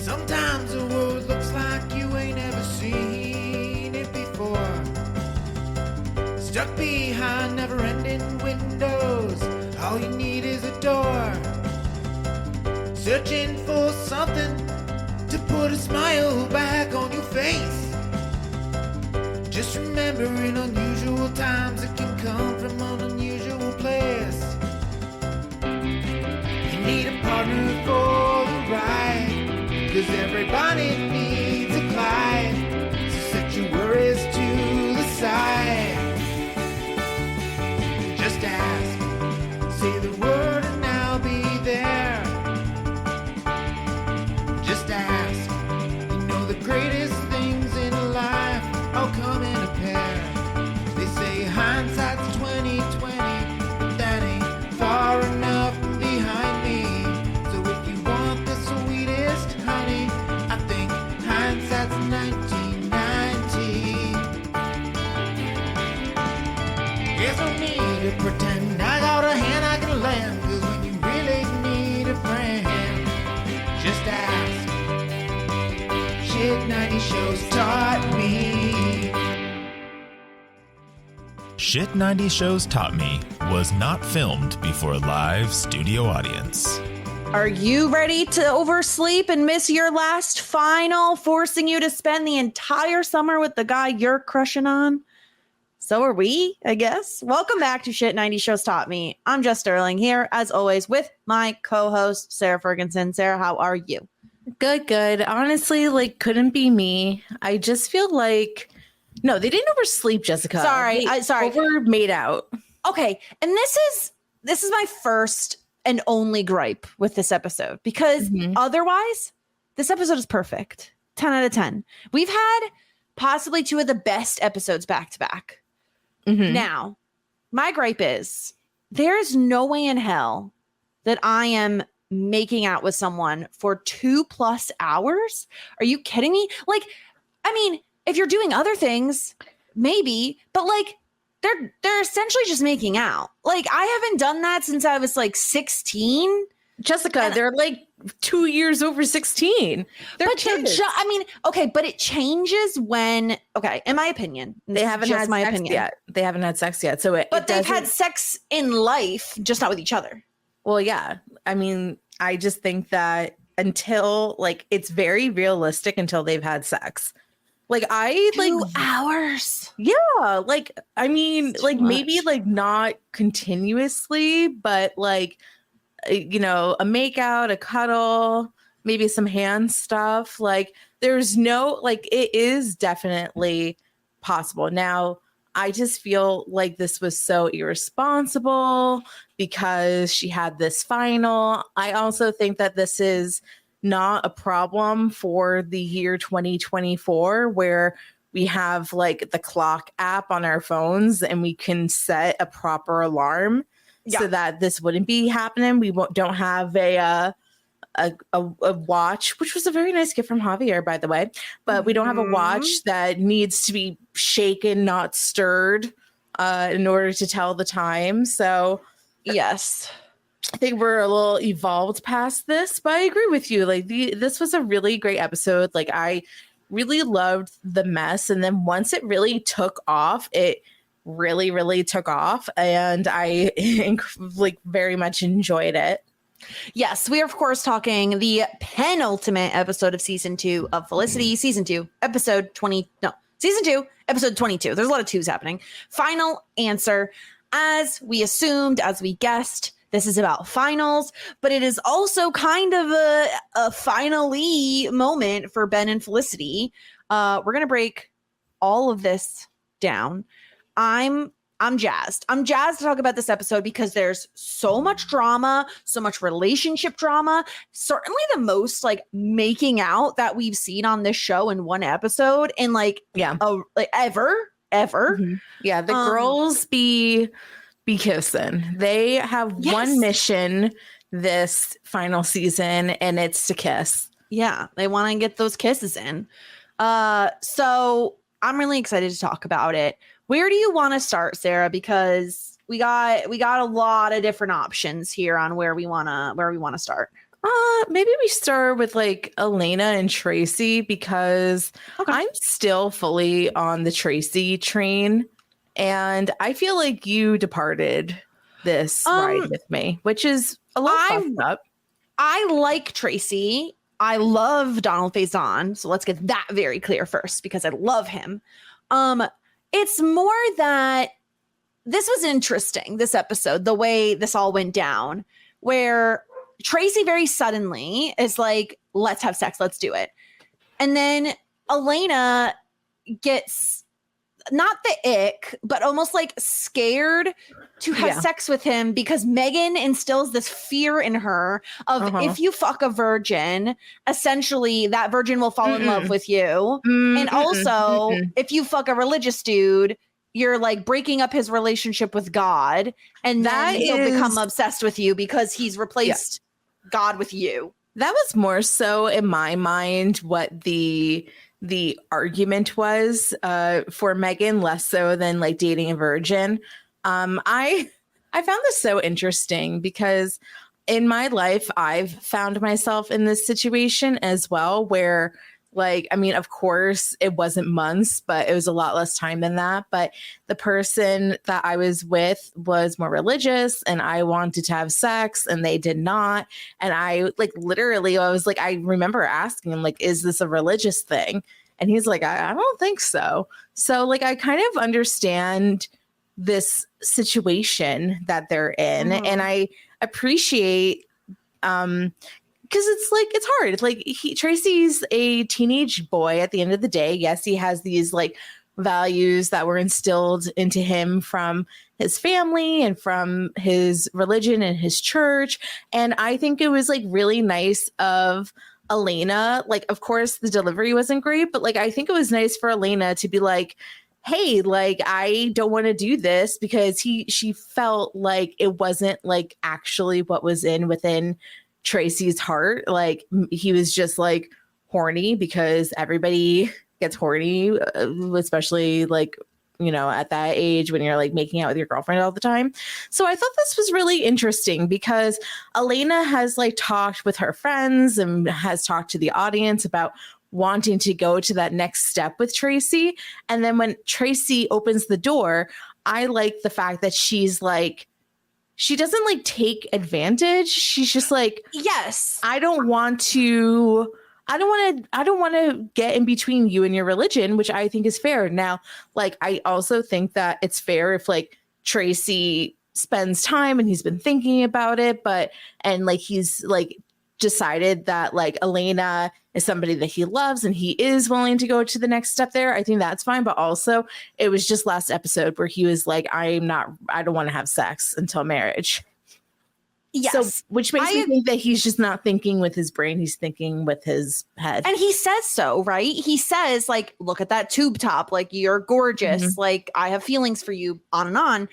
Sometimes the world looks like you ain't ever seen it before. Stuck behind never-ending windows, all you need is a door. Searching for something to put a smile back on your face. Just remember, in unusual times, it can come from an unusual place. You need a partner for the ride, 'cause everybody needs a Clyde. So set your worries to the side. Just ask, say the word and I'll be there. Just ask, you know the greatest things in life all come in a pair. They say hindsight's 20/20, but that ain't far enough behind me. So if you want the sweetest honey, I think hindsight's 1990. There's no need to pretend I got a hand I can lend, 'cause when you really need a friend, just ask. Shit 90 shows taught me. Shit 90 Shows Taught Me was not filmed before a live studio audience. Are you ready to oversleep and miss your last final, forcing you to spend the entire summer with the guy you're crushing on? So are we, I guess. Welcome back to Shit 90 Shows Taught Me. I'm Jess Sterling here, as always, with my co-host, Sara Fergenson. Sarah, how are you? Good. Honestly, couldn't be me. I just feel like, no, they didn't oversleep, Jessica. Sorry. Over made out. Okay, and this is my first and only gripe with this episode, because otherwise, this episode is perfect. 10 out of 10. We've had possibly two of the best episodes back to back. Now, my gripe is there is no way in hell that I am making out with someone for 2+ hours. Are you kidding me? If you're doing other things, maybe, but they're essentially just making out. I haven't done that since I was 16. Jessica, they're 2 years over 16. They're kids. But it changes when, in my opinion, they haven't had sex yet. They haven't had sex yet. But they've had sex in life, just not with each other. Well, yeah. I just think that until it's very realistic until they've had sex. 2 hours. Yeah. Maybe not continuously, but a make out, a cuddle, maybe some hand stuff. There's no, it is definitely possible. Now, I just feel like this was so irresponsible because she had this final. I also think that this is not a problem for the year 2024, where we have the clock app on our phones and we can set a proper alarm so that this wouldn't be happening. We don't have a watch, which was a very nice gift from Javier, by the way, but we don't have a watch that needs to be shaken, not stirred, in order to tell the time. So yes, I think we're a little evolved past this, but I agree with you. This was a really great episode. I really loved the mess. And then once it really took off, it really, really took off. And I very much enjoyed it. Yes, we are, of course, talking the penultimate episode of season 2 of Felicity. Season 2, episode 20. No, season 2, episode 22. There's a lot of 2s happening. Final answer. As we assumed, as we guessed, this is about finals, but it is also kind of a finally moment for Ben and Felicity. We're going to break all of this down. I'm jazzed. I'm jazzed to talk about this episode because there's so much drama, so much relationship drama. Certainly the most making out that we've seen on this show in one episode in ever. Yeah, the girls be kissing. They have one mission this final season, and it's to kiss. Yeah, they want to get those kisses in. So I'm really excited to talk about it. Where do you want to start, Sarah? Because we got a lot of different options here on where we want to start. Maybe we start with like Elena and Tracy because Okay. I'm still fully on the Tracy train, and I feel like you departed this ride with me, which is a little fucked up. I like Tracy. I love Donald Faison, so let's get that very clear first because I love him. It's more that this was interesting, this episode, the way this all went down, where Tracy very suddenly is like, let's have sex, let's do it. And then Elena gets not the ick, but almost like scared to have sex with him because Megan instills this fear in her of if you fuck a virgin, essentially that virgin will fall in love with you. And also, if you fuck a religious dude, you're like breaking up his relationship with God, and then he'll become obsessed with you because he's replaced God with you. That was more so in my mind what the argument was for Megan, less so than like dating a virgin. I found this so interesting because in my life, I've found myself in this situation as well, where like, I mean, of course, it wasn't months, but it was a lot less time than that. But the person that I was with was more religious and I wanted to have sex and they did not. And I like literally, I was like, I remember asking him, like, is this a religious thing? And he's like, I don't think so. So like, I kind of understand this situation that they're in. And I appreciate, because it's like, it's hard. It's like Tracy's a teenage boy at the end of the day. Yes, he has these like values that were instilled into him from his family and from his religion and his church. And I think it was like really nice of Elena. Like, of course, the delivery wasn't great, but like, I think it was nice for Elena to be like, hey, like, I don't want to do this because she felt like it wasn't like actually what was within Tracy's heart. Like he was just like horny because everybody gets horny, especially like, you know, at that age when you're like making out with your girlfriend all the time. So I thought this was really interesting because Elena has like talked with her friends and has talked to the audience about wanting to go to that next step with Tracy. And then when Tracy opens the door, I like the fact that she's like, she doesn't like take advantage. She's just like, yes, I don't want to get in between you and your religion, which I think is fair. Now, like, I also think that it's fair if like Tracy spends time and he's been thinking about it, and like, he's like decided that like Elena is somebody that he loves and he is willing to go to the next step there. I think that's fine. But also it was just last episode where he was like, I don't want to have sex until marriage. Yes. So, which makes me think that he's just not thinking with his brain. He's thinking with his head. And he says so, right? He says like, look at that tube top. Like you're gorgeous. Like I have feelings for you, on and on.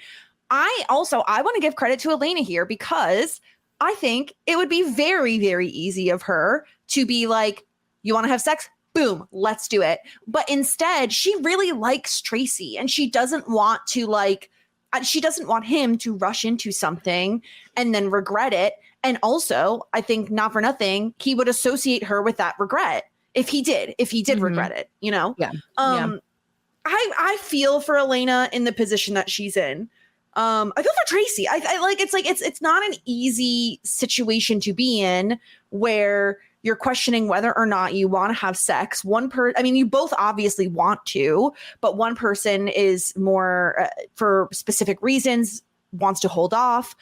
I want to give credit to Elena here because I think it would be very, very easy of her to be like, you want to have sex? Boom, let's do it. But instead, she really likes Tracy and she doesn't want him to rush into something and then regret it. And also, I think not for nothing, he would associate her with that regret if he did regret it, you know? Yeah. I feel for Elena in the position that she's in. I feel for Tracy. It's not an easy situation to be in where you're questioning whether or not you want to have sex. You both obviously want to, but one person is more for specific reasons wants to hold off.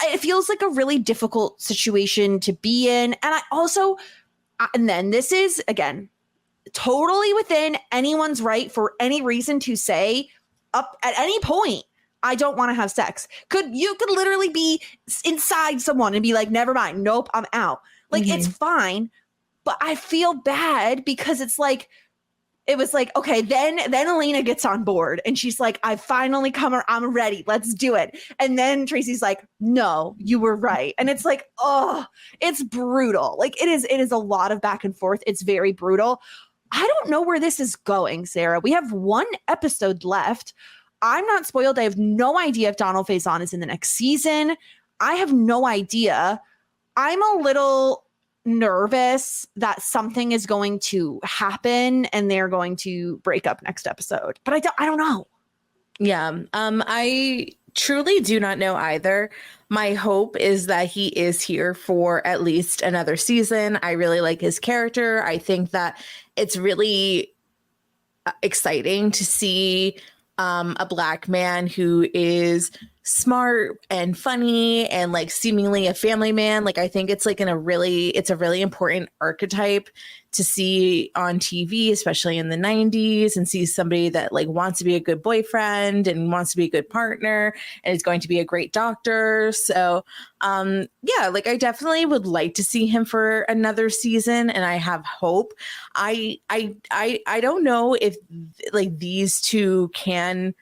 It feels like a really difficult situation to be in. And then this is again, totally within anyone's right for any reason to say up at any point, I don't want to have sex. You could literally be inside someone and be like, never mind. Nope, I'm out. Like, it's fine. But I feel bad because it was like, okay, then Elena gets on board and she's like, I finally come, I'm ready. Let's do it. And then Tracy's like, no, you were right. And it's like, oh, it's brutal. Like it is a lot of back and forth. It's very brutal. I don't know where this is going, Sarah. We have one episode left. I'm not spoiled. I have no idea if Donald Faison is in the next season. I have no idea. I'm a little nervous that something is going to happen and they're going to break up next episode. But I don't know. Yeah. I truly do not know either. My hope is that he is here for at least another season. I really like his character. I think that it's really exciting to see a Black man who is smart and funny and like seemingly a family man. Like I think it's like it's a really important archetype to see on TV, especially in the 90s, and see somebody that like wants to be a good boyfriend and wants to be a good partner and is going to be a great doctor. So yeah, like I definitely would like to see him for another season, and I have hope. I don't know if like these two can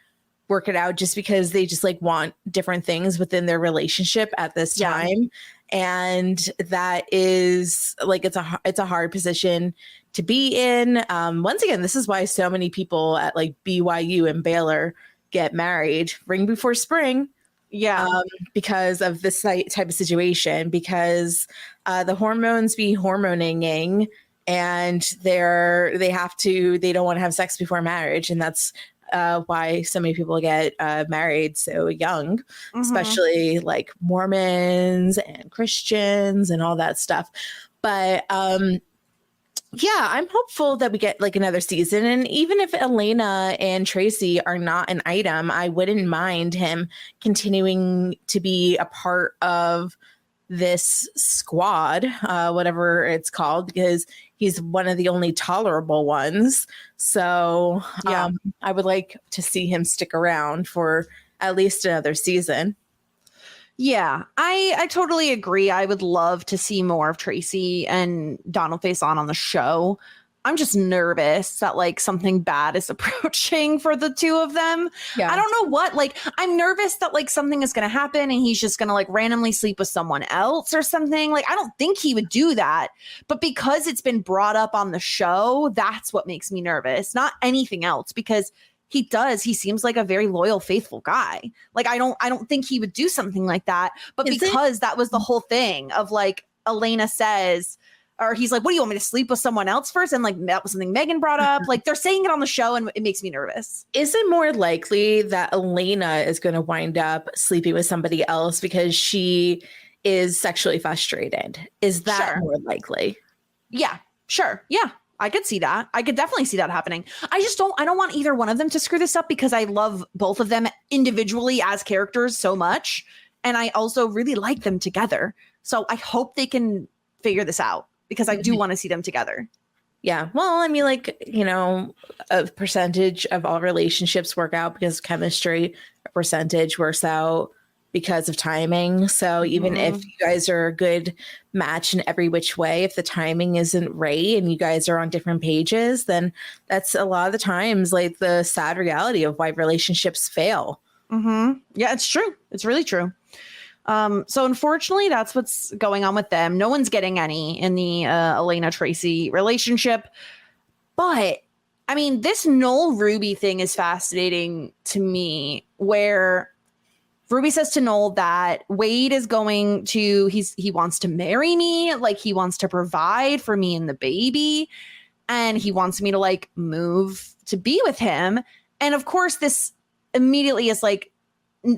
work it out just because they just like want different things within their relationship at this time. And that is like, it's a hard position to be in. Once again, this is why so many people at like BYU and Baylor get married ring before spring. Yeah. Because of this type of situation, because the hormones be hormoning and they don't want to have sex before marriage. And that's why so many people get married so young, especially like Mormons and Christians and all that stuff. But yeah, I'm hopeful that we get like another season. And even if Elena and Tracy are not an item, I wouldn't mind him continuing to be a part of this squad, whatever it's called, because he's one of the only tolerable ones. So I would like to see him stick around for at least another season. Yeah, I totally agree. I would love to see more of Tracy and Donald Faison on the show. I'm just nervous that like something bad is approaching for the two of them. Yeah. I don't know what, like, I'm nervous that like something is going to happen and he's just going to like randomly sleep with someone else or something. Like, I don't think he would do that, but because it's been brought up on the show, that's what makes me nervous, not anything else, because he seems like a very loyal, faithful guy. Like, I don't think he would do something like that, but because that was the whole thing of like, Elena says, or he's like, what do you want me to sleep with someone else first? And like, that was something Megan brought up. Like, they're saying it on the show and it makes me nervous. Is it more likely that Elena is going to wind up sleeping with somebody else because she is sexually frustrated? Is that more likely? Yeah, sure. Yeah, I could see that. I could definitely see that happening. I don't want either one of them to screw this up because I love both of them individually as characters so much. And I also really like them together. So I hope they can figure this out, because I do want to see them together. Yeah. Well, I mean, like, you know, a percentage of all relationships work out because of chemistry. A percentage works out because of timing. So even if you guys are a good match in every which way, if the timing isn't right and you guys are on different pages, then that's a lot of the times like the sad reality of why relationships fail. Yeah, it's true. It's really true. So unfortunately, that's what's going on with them. No one's getting any in the Elena Tracy relationship. But I mean, this Noel Ruby thing is fascinating to me, where Ruby says to Noel that Wade is going to, he wants to marry me. Like, he wants to provide for me and the baby. And he wants me to like move to be with him. And of course, this immediately is like,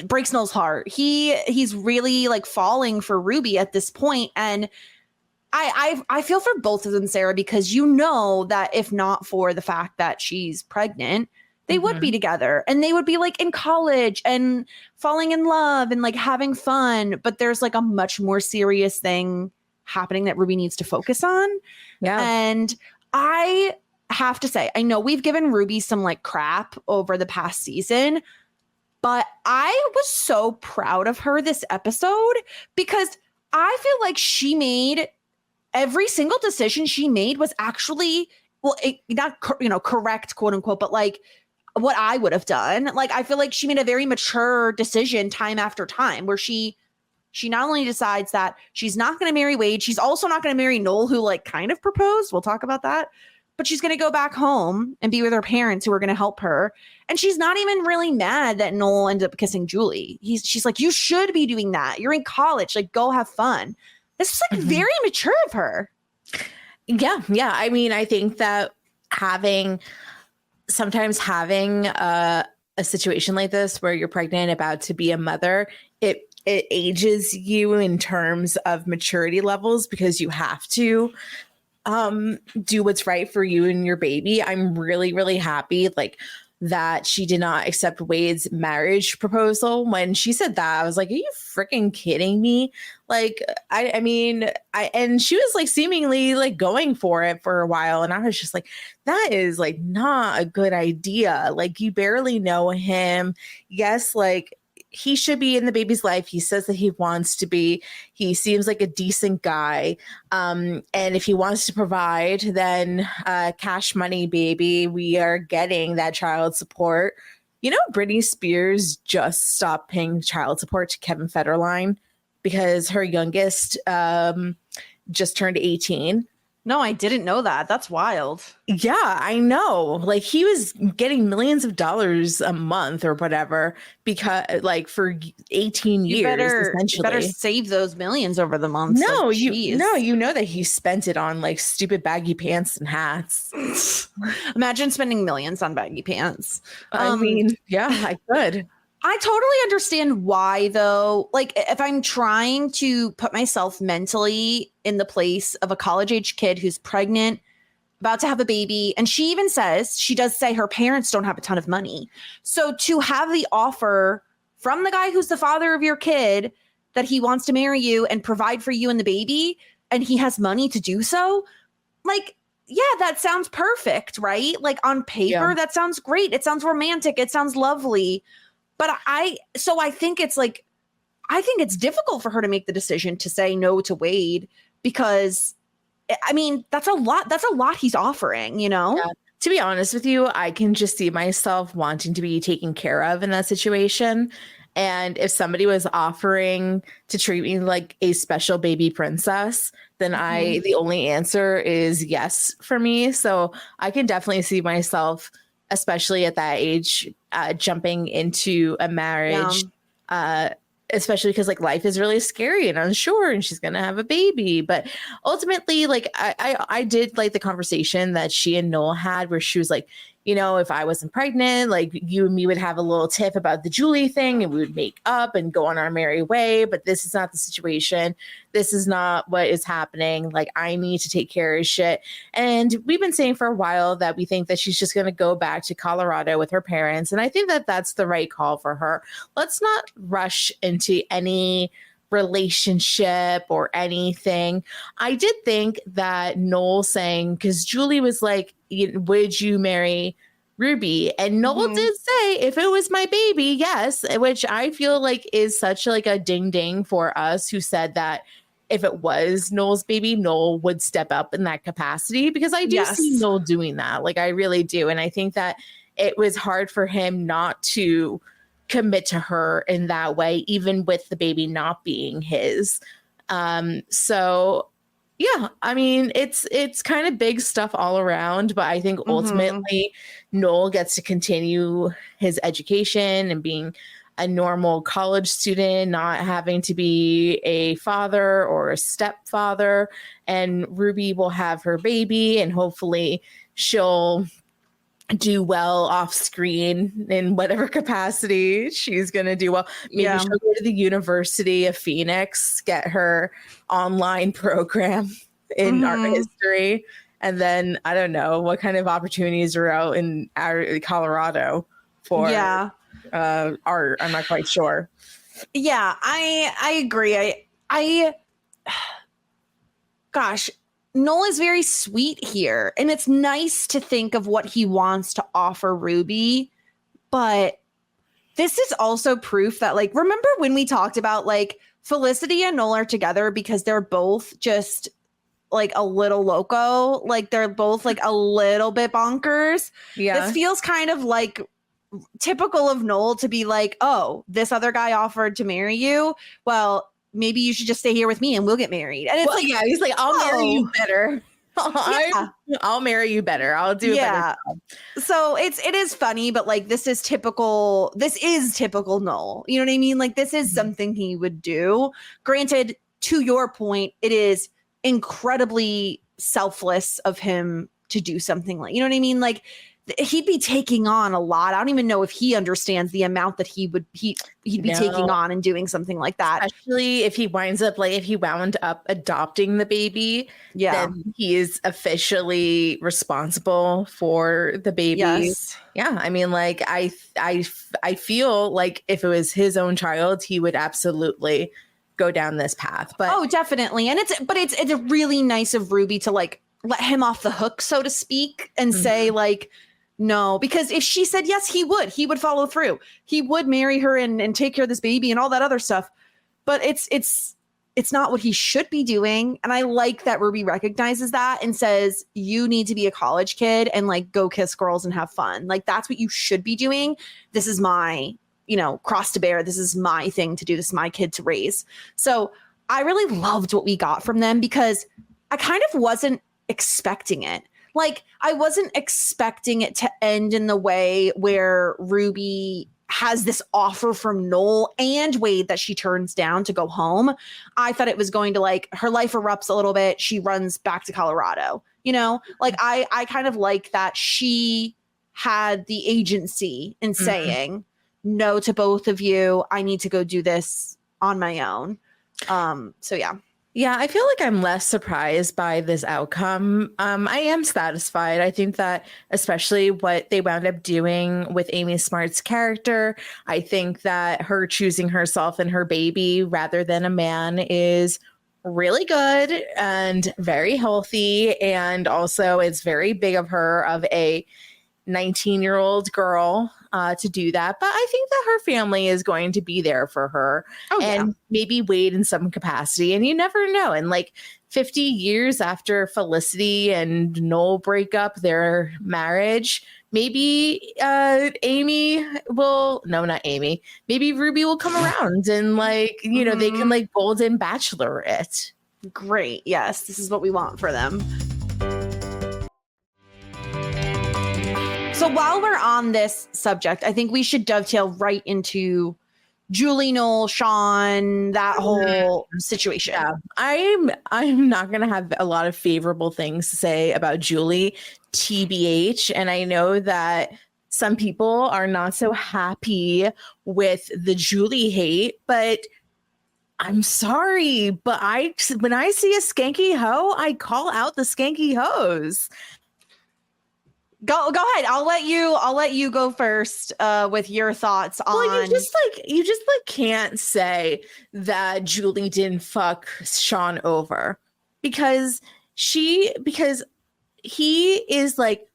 breaks Noel's heart. He's really like falling for Ruby at this point. And I feel for both of them, Sarah, because you know that if not for the fact that she's pregnant, they would be together and they would be like in college and falling in love and like having fun. But there's like a much more serious thing happening that Ruby needs to focus on. Yeah. And I have to say, I know we've given Ruby some like crap over the past season, but I was so proud of her this episode because I feel like she made every single decision she made was actually, well, not, correct, quote unquote, but like what I would have done. Like, I feel like she made a very mature decision time after time where she not only decides that she's not going to marry Wade, she's also not going to marry Noel, who like kind of proposed. We'll talk about that. But she's going to go back home and be with her parents who are going to help her. And she's not even really mad that Noel ended up kissing Julie. She's like, you should be doing that. You're in college. Like, go have fun. This was like very mature of her. Yeah. I mean, I think that sometimes having a situation like this where you're pregnant, about to be a mother, it ages you in terms of maturity levels, because you have to do what's right for you and your baby. I'm really, really happy that she did not accept Wade's marriage proposal. When she said that, I was like, are you freaking kidding me? I mean, and she was seemingly going for it for a while. And I was just like, that is not a good idea. You barely know him. Yes, he should be in the baby's life. He says that he wants to be. He seems like a decent guy. And if he wants to provide, then cash money, baby. We are getting that child support. You know, Britney Spears just stopped paying child support to Kevin Federline because her youngest just turned 18. No, I didn't know that. That's wild. Yeah, I know. He was getting millions of dollars a month or whatever, because for 18 years, essentially. You better save those millions over the months. You know that he spent it on stupid baggy pants and hats. Imagine spending millions on baggy pants. I mean, yeah, I could. I totally understand why, though. If I'm trying to put myself mentally in the place of a college-age kid who's pregnant, about to have a baby, and she does say her parents don't have a ton of money. So to have the offer from the guy who's the father of your kid that he wants to marry you and provide for you and the baby, and he has money to do so, yeah, that sounds perfect, right? On paper, that sounds great. It sounds romantic. It sounds lovely. But I think it's difficult for her to make the decision to say no to Wade, because I mean, that's a lot he's offering, you know? Yeah. To be honest with you, I can just see myself wanting to be taken care of in that situation. And if somebody was offering to treat me like a special baby princess, then the only answer is yes for me. So I can definitely see myself, especially at that age, jumping into a marriage, especially because life is really scary and unsure, and she's gonna have a baby. But ultimately, I did like the conversation that she and Noel had, where she was like, you know, if I wasn't pregnant, you and me would have a little tiff about the Julie thing, and we would make up and go on our merry way. But this is not the situation. This is not what is happening. I need to take care of shit. And we've been saying for a while that we think that she's just going to go back to Colorado with her parents. And I think that that's the right call for her. Let's not rush into any relationship or anything. I did think that Noel saying, because Julie was like, would you marry Ruby? And Noel did say, if it was my baby, yes, which I feel is such a ding ding for us, who said that if it was Noel's baby, Noel would step up in that capacity, because I do see Noel doing that. I really do. And I think that it was hard for him not to commit to her in that way, even with the baby not being his. So yeah, I mean, it's kind of big stuff all around, but I think ultimately Noel gets to continue his education and being a normal college student, not having to be a father or a stepfather. And Ruby will have her baby, and hopefully she'll do well off screen in whatever capacity she's going to do well. Maybe she'll go to the University of Phoenix, get her online program in art history. And then I don't know what kind of opportunities are out in Colorado for art. I'm not quite sure. Yeah, I agree. Gosh, Noel is very sweet here, and it's nice to think of what he wants to offer Ruby, but this is also proof that, remember when we talked about, Felicity and Noel are together because they're both just, a little loco, they're both, a little bit bonkers? Yeah. This feels kind of typical of Noel to be oh, this other guy offered to marry you? Well, maybe you should just stay here with me and we'll get married. And it's he's like, I'll marry you better. I'll marry you better. I'll do a better job. So it is funny, but this is typical Noel. You know what I mean? This is something he would do. Granted, to your point, it is incredibly selfless of him to do something like, you know what I mean? Like he'd be taking on a lot. I don't even know if he understands the amount that he'd be taking on and doing something like that. Especially if he winds up, like if he wound up adopting the baby, then he is officially responsible for the baby. Yes. Yeah. I mean, like I feel like if it was his own child, he would absolutely go down this path. But oh, definitely. And it's really nice of Ruby to like let him off the hook, so to speak, and say like, no, because if she said yes, he would follow through. He would marry her and take care of this baby and all that other stuff. But it's not what he should be doing. And I like that Ruby recognizes that and says, you need to be a college kid and like go kiss girls and have fun. Like that's what you should be doing. This is my, cross to bear. This is my thing to do. This is my kid to raise. So I really loved what we got from them because I kind of wasn't expecting it. Like, I wasn't expecting it to end in the way where Ruby has this offer from Noel and Wade that she turns down to go home. I thought it was going to like her life erupts a little bit. She runs back to Colorado, like I kind of like that she had the agency in saying no to both of you. I need to go do this on my own. So yeah. Yeah, I feel like I'm less surprised by this outcome. I am satisfied. I think that especially what they wound up doing with Amy Smart's character, I think that her choosing herself and her baby rather than a man is really good and very healthy. And also it's very big of her, of a 19-year-old girl to do that. But I think that her family is going to be there for her and maybe Wade in some capacity. And you never know. And like 50 years after Felicity and Noel break up their marriage, maybe maybe Ruby will come around and like, they can like golden bachelor it. Great. Yes. This is what we want for them. So while we're on this subject, I think we should dovetail right into Julie, Noel, Sean, that whole situation. Yeah, I'm not going to have a lot of favorable things to say about Julie, TBH. And I know that some people are not so happy with the Julie hate, but I'm sorry. But when I see a skanky hoe, I call out the skanky hoes. Go ahead. I'll let you go first with your thoughts on. Well, you just can't say that Julie didn't fuck Sean over because he is like,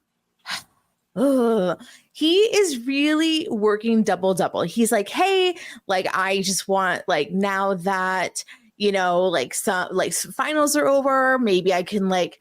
he is really working double. He's like, hey, like I just want like now that like some like finals are over, maybe I can like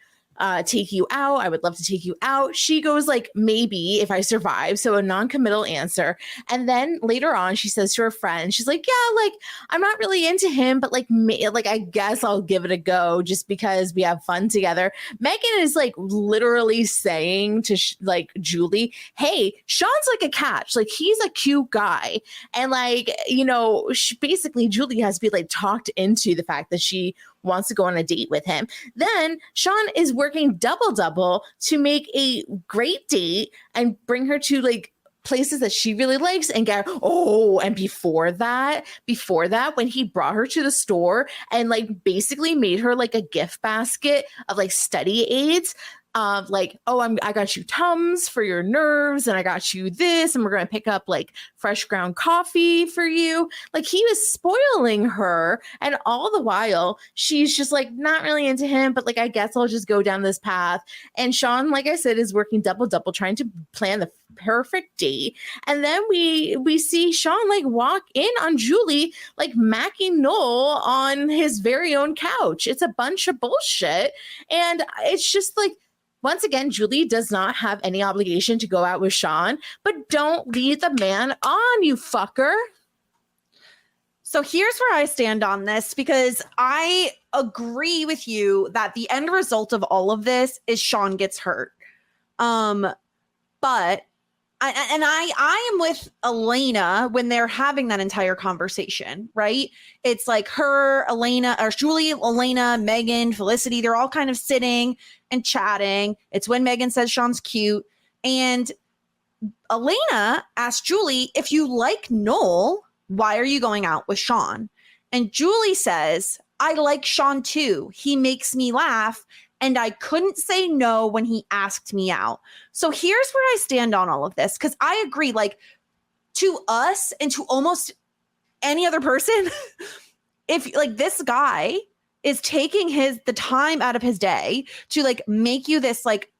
take you out. I would love to take you out. She goes like, maybe if I survive. So a non-committal answer. And then later on, she says to her friend, she's like, yeah, like I'm not really into him, but like I guess I'll give it a go just because we have fun together. Megan is like literally saying to like Julie, hey, Sean's like a catch. Like he's a cute guy. And like, basically Julie has to be like talked into the fact that she wants to go on a date with him. Then Sean is working double to make a great date and bring her to like places that she really likes and and before that when he brought her to the store and like basically made her like a gift basket of like study aids of like, I got you Tums for your nerves and I got you this and we're going to pick up like fresh ground coffee for you. Like he was spoiling her. And all the while she's just like not really into him, but like, I guess I'll just go down this path. And Sean, like I said, is working double trying to plan the perfect date. And then we see Sean like walk in on Julie, like macking Noel on his very own couch. It's a bunch of bullshit. And it's just like, once again, Julie does not have any obligation to go out with Sean, but don't lead the man on, you fucker. So here's where I stand on this, because I agree with you that the end result of all of this is Sean gets hurt. But I am with Elena when they're having that entire conversation, right? It's like her, Elena, or Julie, Elena, Megan, Felicity, they're all kind of sitting and chatting. It's when Megan says Sean's cute. And Elena asked Julie, if you like Noel, why are you going out with Sean? And Julie says, I like Sean too. He makes me laugh. And I couldn't say no when he asked me out. So here's where I stand on all of this. Because I agree, like, to us and to almost any other person, if like this guy is taking the time out of his day to like make you this like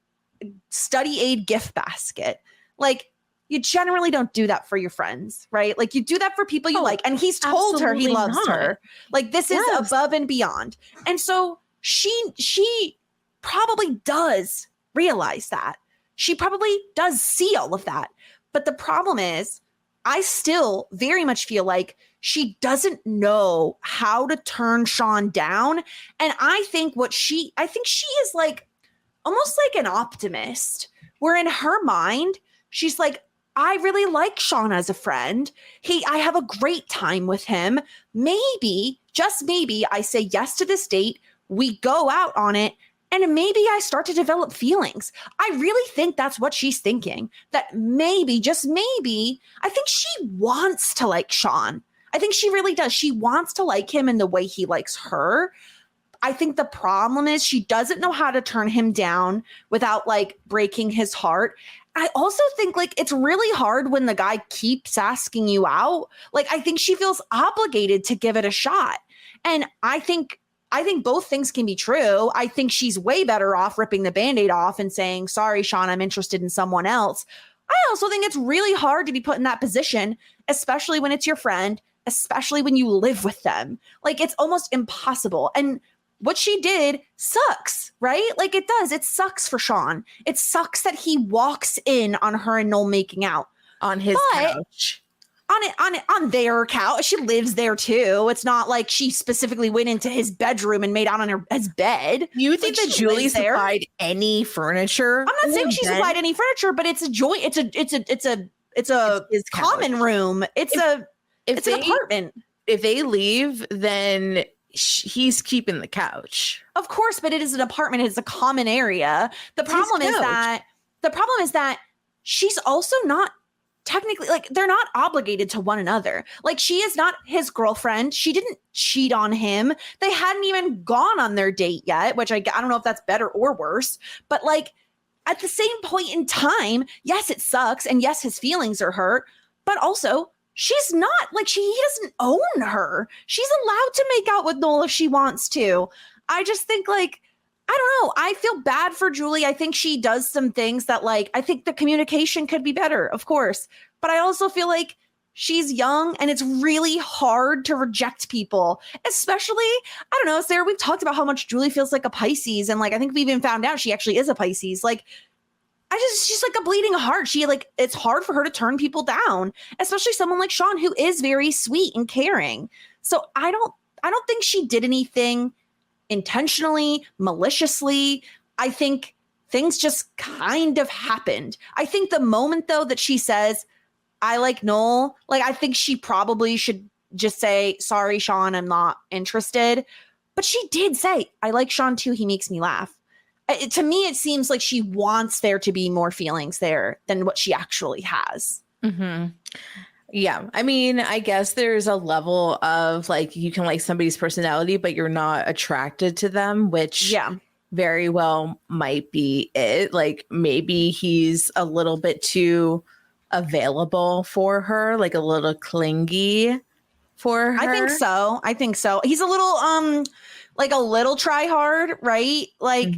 study aid gift basket, like, you generally don't do that for your friends, right? Like, you do that for people you like. And he's told her he loves her. Like, this is above and beyond. And so she probably does realize that. She probably does see all of that. But the problem is, I still very much feel like she doesn't know how to turn Sean down. And I think she is like almost like an optimist, where in her mind, she's like, I really like Sean as a friend. I have a great time with him. Maybe, just maybe, I say yes to this date. We go out on it. And maybe I start to develop feelings. I really think that's what she's thinking. That maybe, just maybe, I think she wants to like Sean. I think she really does. She wants to like him in the way he likes her. I think the problem is she doesn't know how to turn him down without like breaking his heart. I also think like it's really hard when the guy keeps asking you out. Like, I think she feels obligated to give it a shot. And I think both things can be true. I think she's way better off ripping the Band-Aid off and saying, sorry, Sean, I'm interested in someone else. I also think it's really hard to be put in that position, especially when it's your friend, especially when you live with them. Like, it's almost impossible. And what she did sucks, right? Like, it does. It sucks for Sean. It sucks that he walks in on her and Noel making out. On his couch. On their couch. She lives there too. It's not like she specifically went into his bedroom and made out on his bed. You think that Julie supplied any furniture? I'm not saying she supplied any furniture, but it's a joint. It's a common room. It's an apartment. If they leave, then he's keeping the couch. Of course, but it is an apartment. It's a common area. The problem is that she's also not technically, like, they're not obligated to one another. Like, she is not his girlfriend. She didn't cheat on him. They hadn't even gone on their date yet, which I don't know if that's better or worse. But like, at the same point in time, yes, it sucks. And yes, his feelings are hurt. But also, she's not like, he doesn't own her. She's allowed to make out with Noel if she wants to. I just think, like, I don't know. I feel bad for Julie. I think she does some things that, like, I think the communication could be better, of course. But I also feel like she's young and it's really hard to reject people, especially, I don't know, Sarah, we've talked about how much Julie feels like a Pisces. And like, I think we even found out she actually is a Pisces. Like, she's like a bleeding heart. It's hard for her to turn people down, especially someone like Sean, who is very sweet and caring. So I don't think she did anything intentionally, maliciously. I think things just kind of happened. I think the moment, though, that she says, I like Noel, like, I think she probably should just say, sorry, Sean, I'm not interested. But she did say, I like Sean too. He makes me laugh. To me, it seems like she wants there to be more feelings there than what she actually has. Mm-hmm. Yeah. I mean, I guess there's a level of like, you can like somebody's personality, but you're not attracted to them, which very well might be it. Like, maybe he's a little bit too available for her, like a little clingy for her. I think so. He's a little, like a little try hard, right? Like,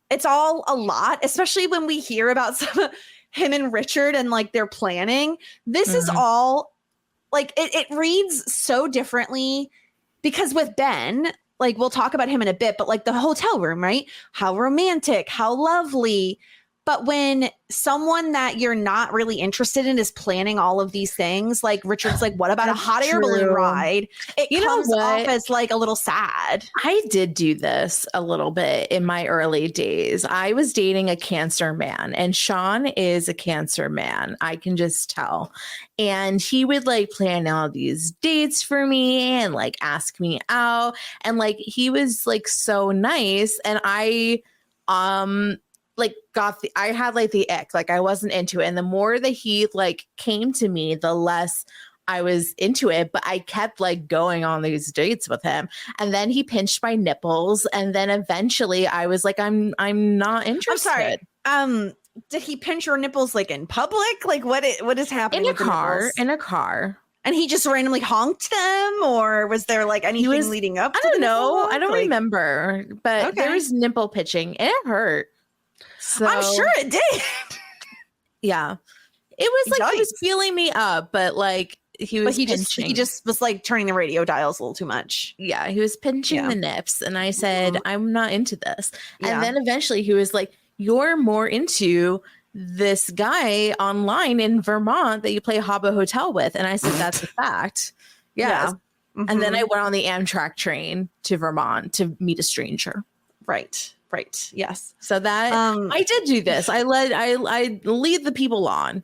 it's all a lot, especially when we hear about some him and Richard and like their planning. This is all like, it reads so differently because with Ben, like, we'll talk about him in a bit, but like the hotel room, right? How romantic, how lovely. But when someone that you're not really interested in is planning all of these things, like Richard's like, what about a hot air balloon ride? It comes off as like a little sad. I did do this a little bit in my early days. I was dating a Cancer man, and Sean is a Cancer man. I can just tell. And he would like plan all these dates for me and like ask me out. And like he was like so nice. And I like I had like the ick, like I wasn't into it. And the more that he like came to me, the less I was into it, but I kept like going on these dates with him. And then he pinched my nipples. And then eventually I was like, I'm not interested. I'm sorry. Did he pinch your nipples like in public? Like what is happening in a car? And he just randomly honked them, or was there like anything leading up to I don't know. I don't remember, but there was nipple pitching and it hurt. So, I'm sure it did. Yeah. It was like he was feeling me up, but like he just was like turning the radio dials a little too much. Yeah, he was pinching the nips, and I said, I'm not into this. And then eventually he was like, you're more into this guy online in Vermont that you play Habbo Hotel with. And I said, that's a fact. Yeah. Mm-hmm. And then I went on the Amtrak train to Vermont to meet a stranger. Right. Yes. So that I did do this. I lead the people on. And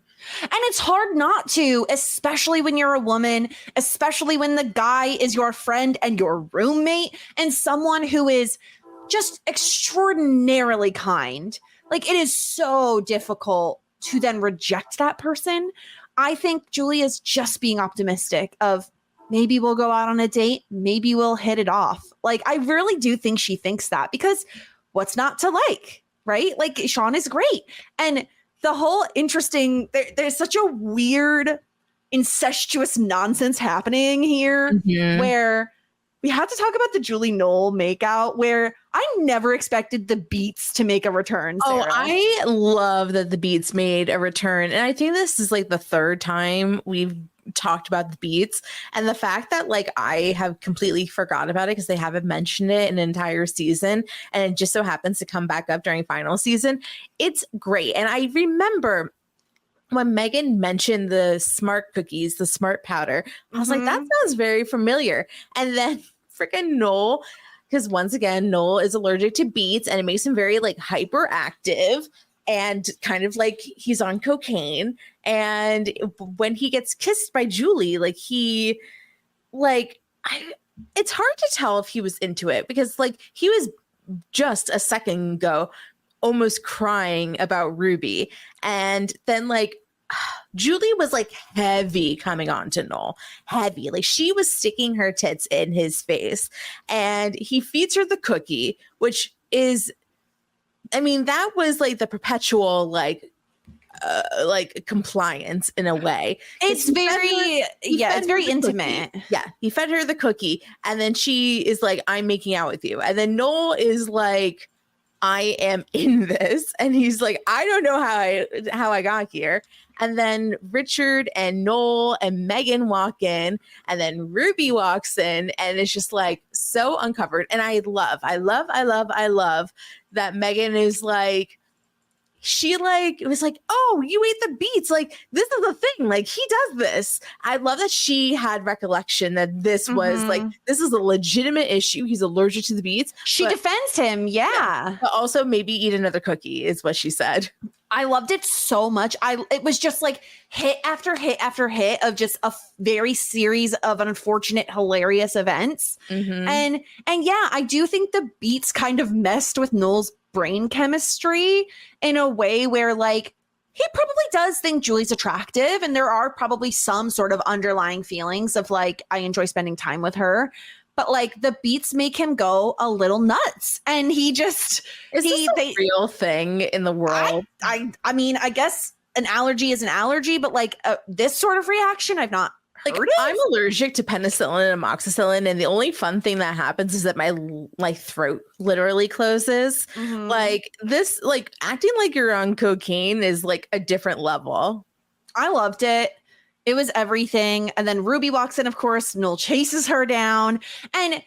it's hard not to, especially when you're a woman, especially when the guy is your friend and your roommate and someone who is just extraordinarily kind. Like, it is so difficult to then reject that person. I think Julia's just being optimistic of maybe we'll go out on a date. Maybe we'll hit it off. Like, I really do think she thinks that, because what's not to like, right? Like, Sean is great. And the whole interesting, there's such a weird incestuous nonsense happening here where we have to talk about the Julie Noel makeout, where I never expected the Beets to make a return. Sarah. Oh, I love that the Beets made a return. And I think this is like the third time we've talked about the Beets, and the fact that like I have completely forgot about it because they haven't mentioned it in an entire season, and it just so happens to come back up during final season. It's great. And I remember when Megan mentioned the smart cookies, the smart powder, I was like, that sounds very familiar. And then freaking Noel, because once again, Noel is allergic to beets, and it makes him very like hyperactive and kind of like he's on cocaine. And when he gets kissed by Julie, like it's hard to tell if he was into it, because like he was just a second ago almost crying about Ruby. And then like Julie was like heavy coming on to Noel, heavy. Like she was sticking her tits in his face, and he feeds her the cookie, which is, I mean, that was like the perpetual like compliance in a way. It's very intimate. Yeah. He fed her the cookie, and then she is like, I'm making out with you. And then Noel is like, I am in this. And he's like, I don't know how I got here. And then Richard and Noel and Megan walk in, and then Ruby walks in, and it's just like so uncovered. And I love that Megan is like, she like, it was like, oh, you ate the beets. Like, this is the thing. Like, he does this. I love that she had recollection that this was like, this is a legitimate issue. He's allergic to the beets. She defends him. Yeah. But also maybe eat another cookie is what she said. I loved it so much. It was just like hit after hit after hit of just a very series of unfortunate, hilarious events. And yeah, I do think the beets kind of messed with Noel's brain chemistry in a way where like he probably does think Julie's attractive, and there are probably some sort of underlying feelings of like, I enjoy spending time with her. But like the beets make him go a little nuts, and he just is this a real thing in the world? I mean, I guess an allergy is an allergy, but like this sort of reaction, I've not heard of. I'm allergic to penicillin and amoxicillin, and the only fun thing that happens is that my throat literally closes. Like this, like acting like you're on cocaine is like a different level. I loved it. It was everything. And then Ruby walks in, of course. Noel chases her down. And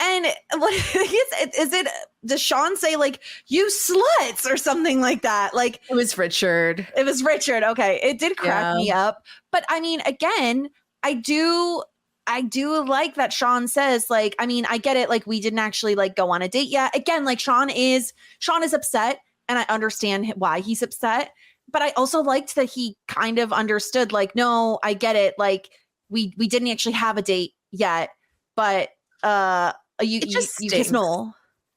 And what is it? Does Sean say like you sluts or something like that? Like It was Richard. It was Richard. Okay, it did crack me up. But I mean, again, I do like that Sean says like, I mean, I get it. Like we didn't actually like go on a date yet. Again, like Sean is upset, and I understand why he's upset. But I also liked that he kind of understood like, no, I get it. Like we didn't actually have a date yet, but you kiss Noel.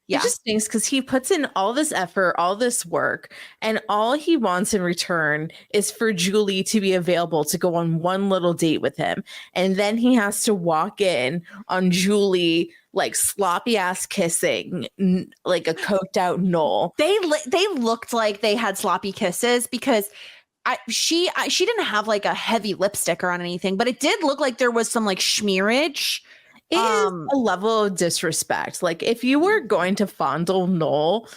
Yeah. It just stinks because he puts in all this effort, all this work, and all he wants in return is for Julie to be available to go on one little date with him. And then he has to walk in on Julie like sloppy ass kissing like a coked out Noel. They looked like they had sloppy kisses because she didn't have like a heavy lipstick or on anything, but it did look like there was some like schmearage. It is a level of disrespect. Like if you were going to fondle Noel,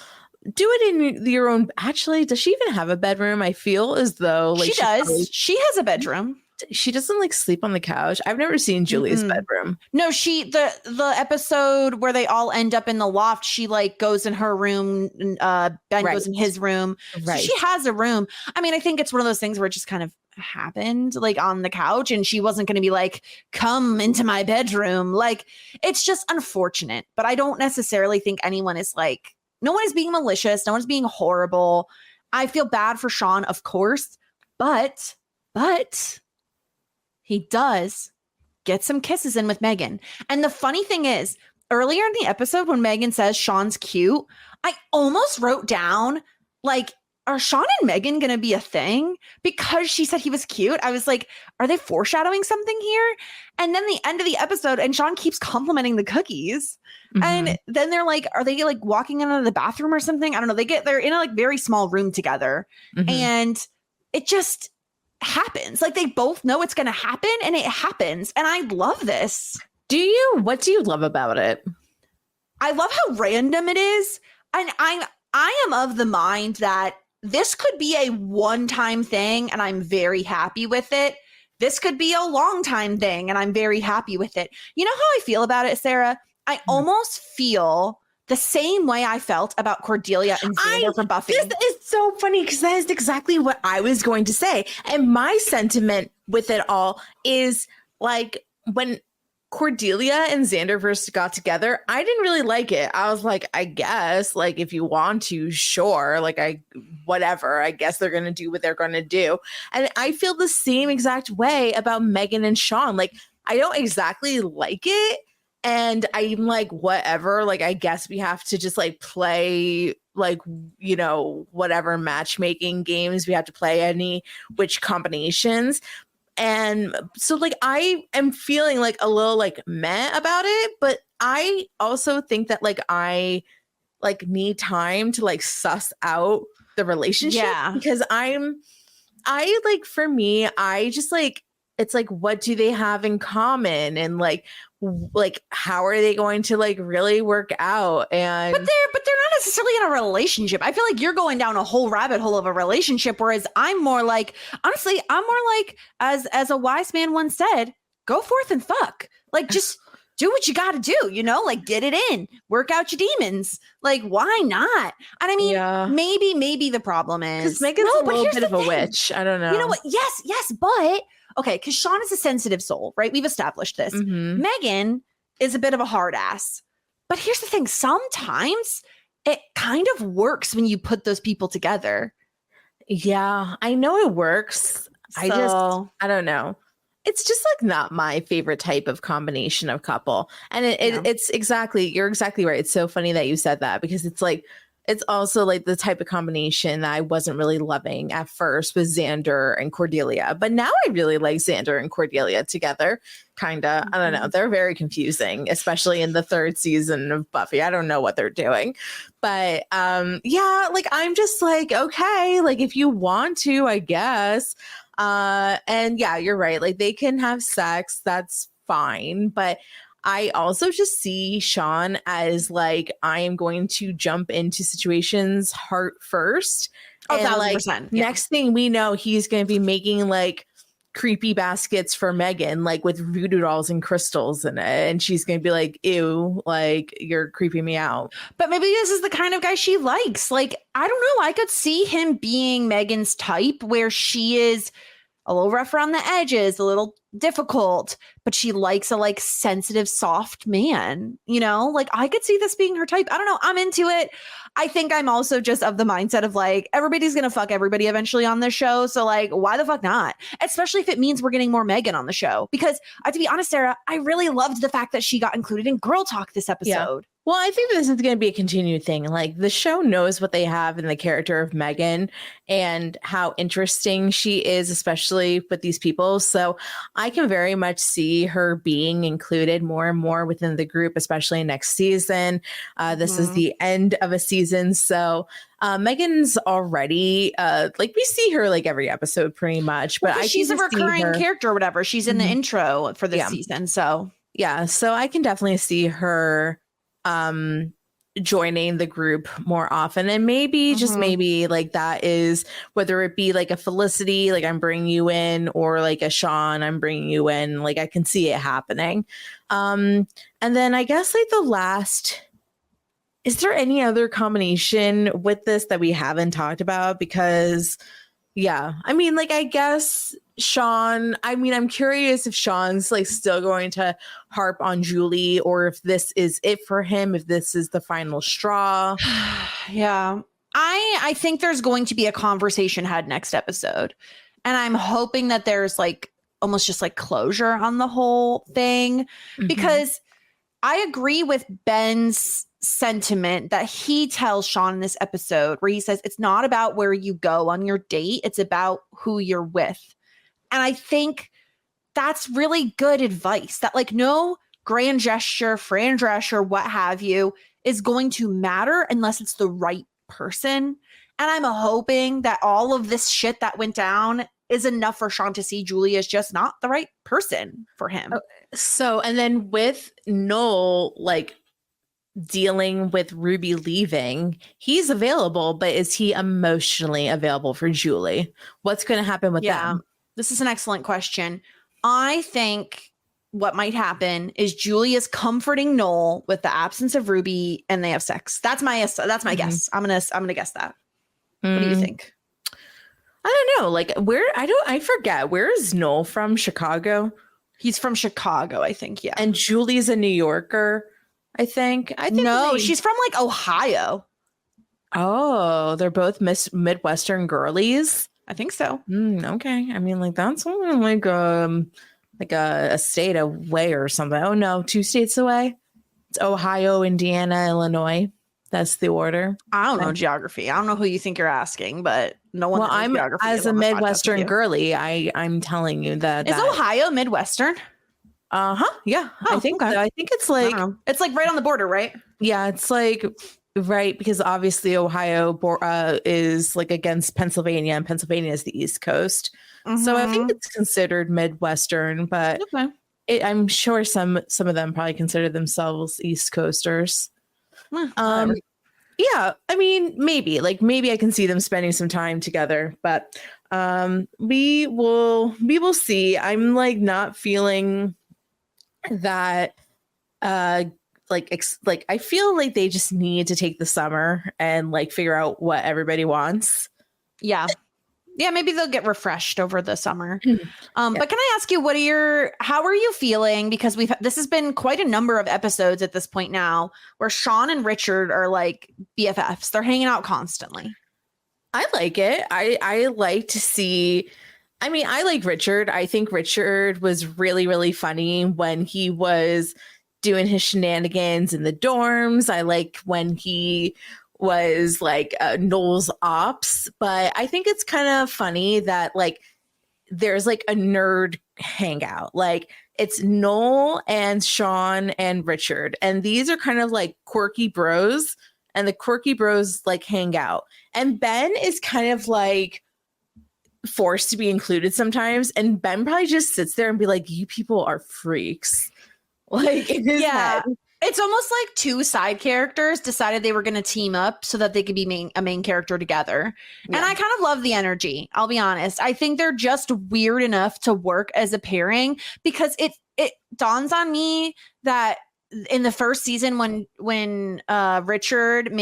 do it in your own. Actually, does she even have a bedroom? I feel as though like she does. She has a bedroom. She doesn't like sleep on the couch. I've never seen Julie's bedroom. No, the episode where they all end up in the loft, she like goes in her room, Ben goes in his room. Right. So she has a room. I mean, I think it's one of those things where it just kind of happened like on the couch, and she wasn't going to be like, come into my bedroom. Like, it's just unfortunate, but I don't necessarily think anyone is like, no one is being malicious. No one's being horrible. I feel bad for Sean, of course, but he does get some kisses in with Megan. And the funny thing is, earlier in the episode when Megan says Sean's cute, I almost wrote down, like, are Sean and Megan going to be a thing? Because she said he was cute. I was like, are they foreshadowing something here? And then the end of the episode, and Sean keeps complimenting the cookies. Mm-hmm. And then they're like, are they like walking into the bathroom or something? I don't know. They're in a like very small room together. Mm-hmm. And it just happens. Like they both know it's going to happen, and it happens. And I love this. What do you love about it? I love how random it is. And I am of the mind that this could be a one-time thing, and I'm very happy with it. This could be a long-time thing, and I'm very happy with it. You know how I feel about it, Sarah? I almost feel the same way I felt about Cordelia and Xander from Buffy. This is so funny because that is exactly what I was going to say. And my sentiment with it all is like when Cordelia and Xander first got together, I didn't really like it. I was like, I guess, like, if you want to, sure. Like, whatever. I guess they're going to do what they're going to do. And I feel the same exact way about Megan and Sean. Like, I don't exactly like it. And I'm like, whatever. Like, I guess we have to just like play, like, you know, whatever matchmaking games we have to play, which combinations. And so like I am feeling like a little like meh about it, but I also think that like I like need time to like suss out the relationship because I like, for me, I just like, it's like, what do they have in common? And like how are they going to like really work out? And but they're not necessarily in a relationship. I feel like you're going down a whole rabbit hole of a relationship, whereas I'm more like, honestly, I'm more like, as a wise man once said, go forth and fuck. Like, just do what you got to do, you know, like get it in, work out your demons. Like, why not? And I mean, maybe the problem is Megan's a little bit of a witch. I don't know. You know what? Yes, but okay, because Sean is a sensitive soul, right? We've established this. Mm-hmm. Megan is a bit of a hard ass. But here's the thing. Sometimes it kind of works when you put those people together. Yeah, I know it works. I don't know. It's just like not my favorite type of combination of couple. And it's you're exactly right. It's so funny that you said that because it's like, it's also like the type of combination that I wasn't really loving at first with Xander and Cordelia. But now I really like Xander and Cordelia together. Kind of. I don't know. They're very confusing, especially in the third season of Buffy. I don't know what they're doing. But like I'm just like, okay, like if you want to, I guess. And yeah, you're right. Like they can have sex. That's fine. But I also just see Sean as like, I am going to jump into situations heart first. Oh, and 1,000%. Next thing we know, he's going to be making like creepy baskets for Megan, like with voodoo dolls and crystals in it. And she's going to be like, ew, like you're creeping me out. But maybe this is the kind of guy she likes. Like, I don't know. I could see him being Megan's type where she is a little rough around the edges, a little difficult, but she likes a like sensitive, soft man, you know? Like I could see this being her type. I don't know. I'm into it. I think I'm also just of the mindset of like, everybody's going to fuck everybody eventually on this show. So like, why the fuck not? Especially if it means we're getting more Megan on the show. Because to be honest, Sarah, I really loved the fact that she got included in Girl Talk this episode. Yeah. Well, I think this is going to be a continued thing. Like the show knows what they have in the character of Megan and how interesting she is, especially with these people. So I can very much see her being included more and more within the group, especially next season. This is the end of a season. So Megan's already like we see her like every episode pretty much, but she's a recurring character or whatever. She's in the intro for this season. So yeah, so I can definitely see her joining the group more often, and maybe just maybe like that is whether it be like a Felicity, like I'm bringing you in, or like a Sean, I'm bringing you in. Like I can see it happening. And then I guess like the last, is there any other combination with this that we haven't talked about? Because yeah, I mean, like, I guess Sean, I mean, I'm curious if Sean's like still going to harp on Julie, or if this is it for him, if this is the final straw. Yeah. I think there's going to be a conversation had next episode. And I'm hoping that there's like almost just like closure on the whole thing, because I agree with Ben's sentiment that he tells Sean in this episode, where he says it's not about where you go on your date, it's about who you're with. And I think that's really good advice, that like no grand gesture, friend gesture, what have you, is going to matter unless it's the right person. And I'm hoping that all of this shit that went down is enough for Sean to see Julie as just not the right person for him. So, and then with Noel, like dealing with Ruby leaving, he's available, but is he emotionally available for Julie? What's going to happen with them? This is an excellent question. I think what might happen is Julie is comforting Noel with the absence of Ruby, and they have sex. That's my guess. I'm gonna guess that. What do you think? I don't know. Like I forget. Where is Noel from? Chicago? He's from Chicago, I think. Yeah. And Julie's a New Yorker, I think. No, she's from like Ohio. Oh, they're both Midwestern girlies. I think so. Okay. I mean, like that's only like a state away or something. Oh no, 2 states away. It's Ohio, Indiana, Illinois. That's the order. I don't know geography. I don't know who you think you're asking, but no one. Well, I'm as a Midwestern girly. I'm telling you that. Is Ohio Midwestern? Yeah, I think so. I think it's like right on the border, right? Yeah, it's like right, because obviously Ohio is like against Pennsylvania, and Pennsylvania is the East Coast. So I think it's considered Midwestern, but I'm sure some of them probably consider themselves East Coasters. Yeah, I mean, maybe I can see them spending some time together, but we will see. I'm like not feeling that I feel like they just need to take the summer and like figure out what everybody wants. Yeah, maybe they'll get refreshed over the summer. But can I ask you, how are you feeling? Because this has been quite a number of episodes at this point now where Sean and Richard are like BFFs. They're hanging out constantly. I like it. I like to see. I mean, I like Richard. I think Richard was really, really funny when he was doing his shenanigans in the dorms. I like when he was like Noel's ops, but I think it's kind of funny that like there's like a nerd hangout. Like it's Noel and Sean and Richard, and these are kind of like quirky bros, and the quirky bros like hang out. And Ben is kind of like forced to be included sometimes, and Ben probably just sits there and be like, you people are freaks. Like in his head. It's almost like two side characters decided they were going to team up so that they could be a main character together. Yeah. And I kind of love the energy. I'll be honest. I think they're just weird enough to work as a pairing because it dawns on me that in the first season when Richard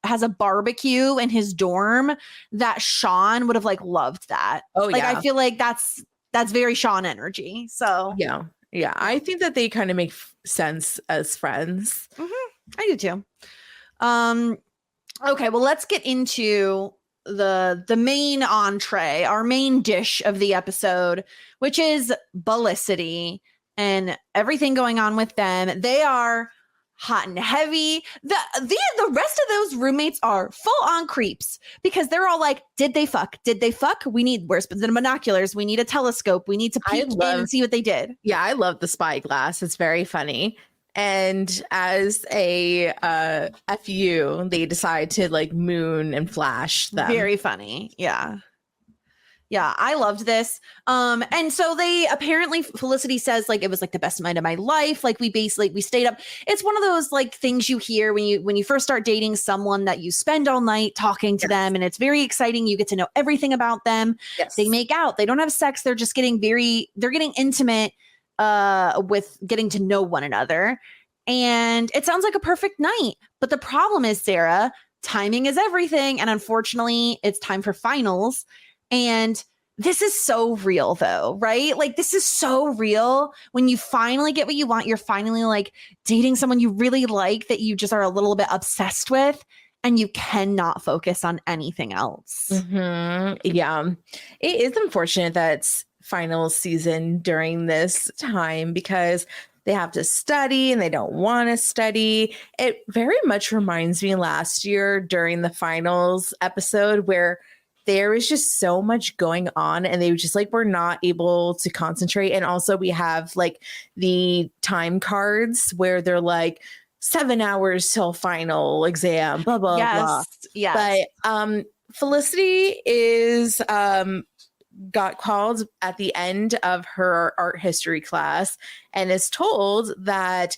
has a barbecue in his dorm, that Sean would have loved that. Oh, yeah. I feel like that's very Sean energy. So yeah. I think that they kind of make sense as friends. I do too. Okay, well, let's get into the main entree, our main dish of the episode, which is Felicity and everything going on with them. They are hot and heavy. The rest of those roommates are full on creeps because they're all like, did they fuck? Where's the binoculars? We need a telescope. We need to peek in and see what they did. Yeah, I love the spyglass. It's very funny. And as a FU, they decide to moon and flash them. Very funny. Yeah, I loved this. And so they apparently, Felicity says it was the best night of my life. We stayed up. It's one of those things you hear when you first start dating someone that you spend all night talking to them, and it's very exciting. You get to know everything about them. Yes. They make out. They don't have sex. They're just getting intimate with getting to know one another. And it sounds like a perfect night. But the problem is, Sarah, timing is everything. And unfortunately, it's time for finals. And this is so real though, right? This is so real when you finally get what you want. You're finally dating someone you really like that you just are a little bit obsessed with, and you cannot focus on anything else. Mm-hmm. Yeah. It is unfortunate that it's finals season during this time because they have to study and they don't want to study. It very much reminds me last year during the finals episode where there was just so much going on and they were just were not able to concentrate. And also we have the time cards where they're 7 hours till final exam, blah, blah, blah. Yes. But Felicity is got called at the end of her art history class and is told that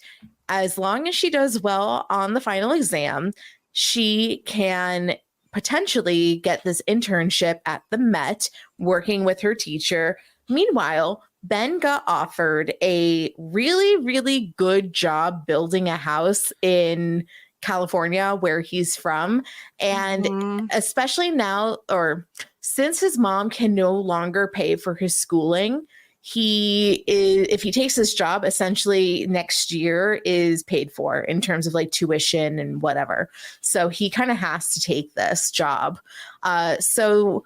as long as she does well on the final exam, she can potentially get this internship at the Met working with her teacher. Meanwhile, Ben got offered a really, really good job building a house in California where he's from. And especially now, or since his mom can no longer pay for his schooling, if he takes this job, essentially next year is paid for in terms of tuition and whatever. So he kind of has to take this job. So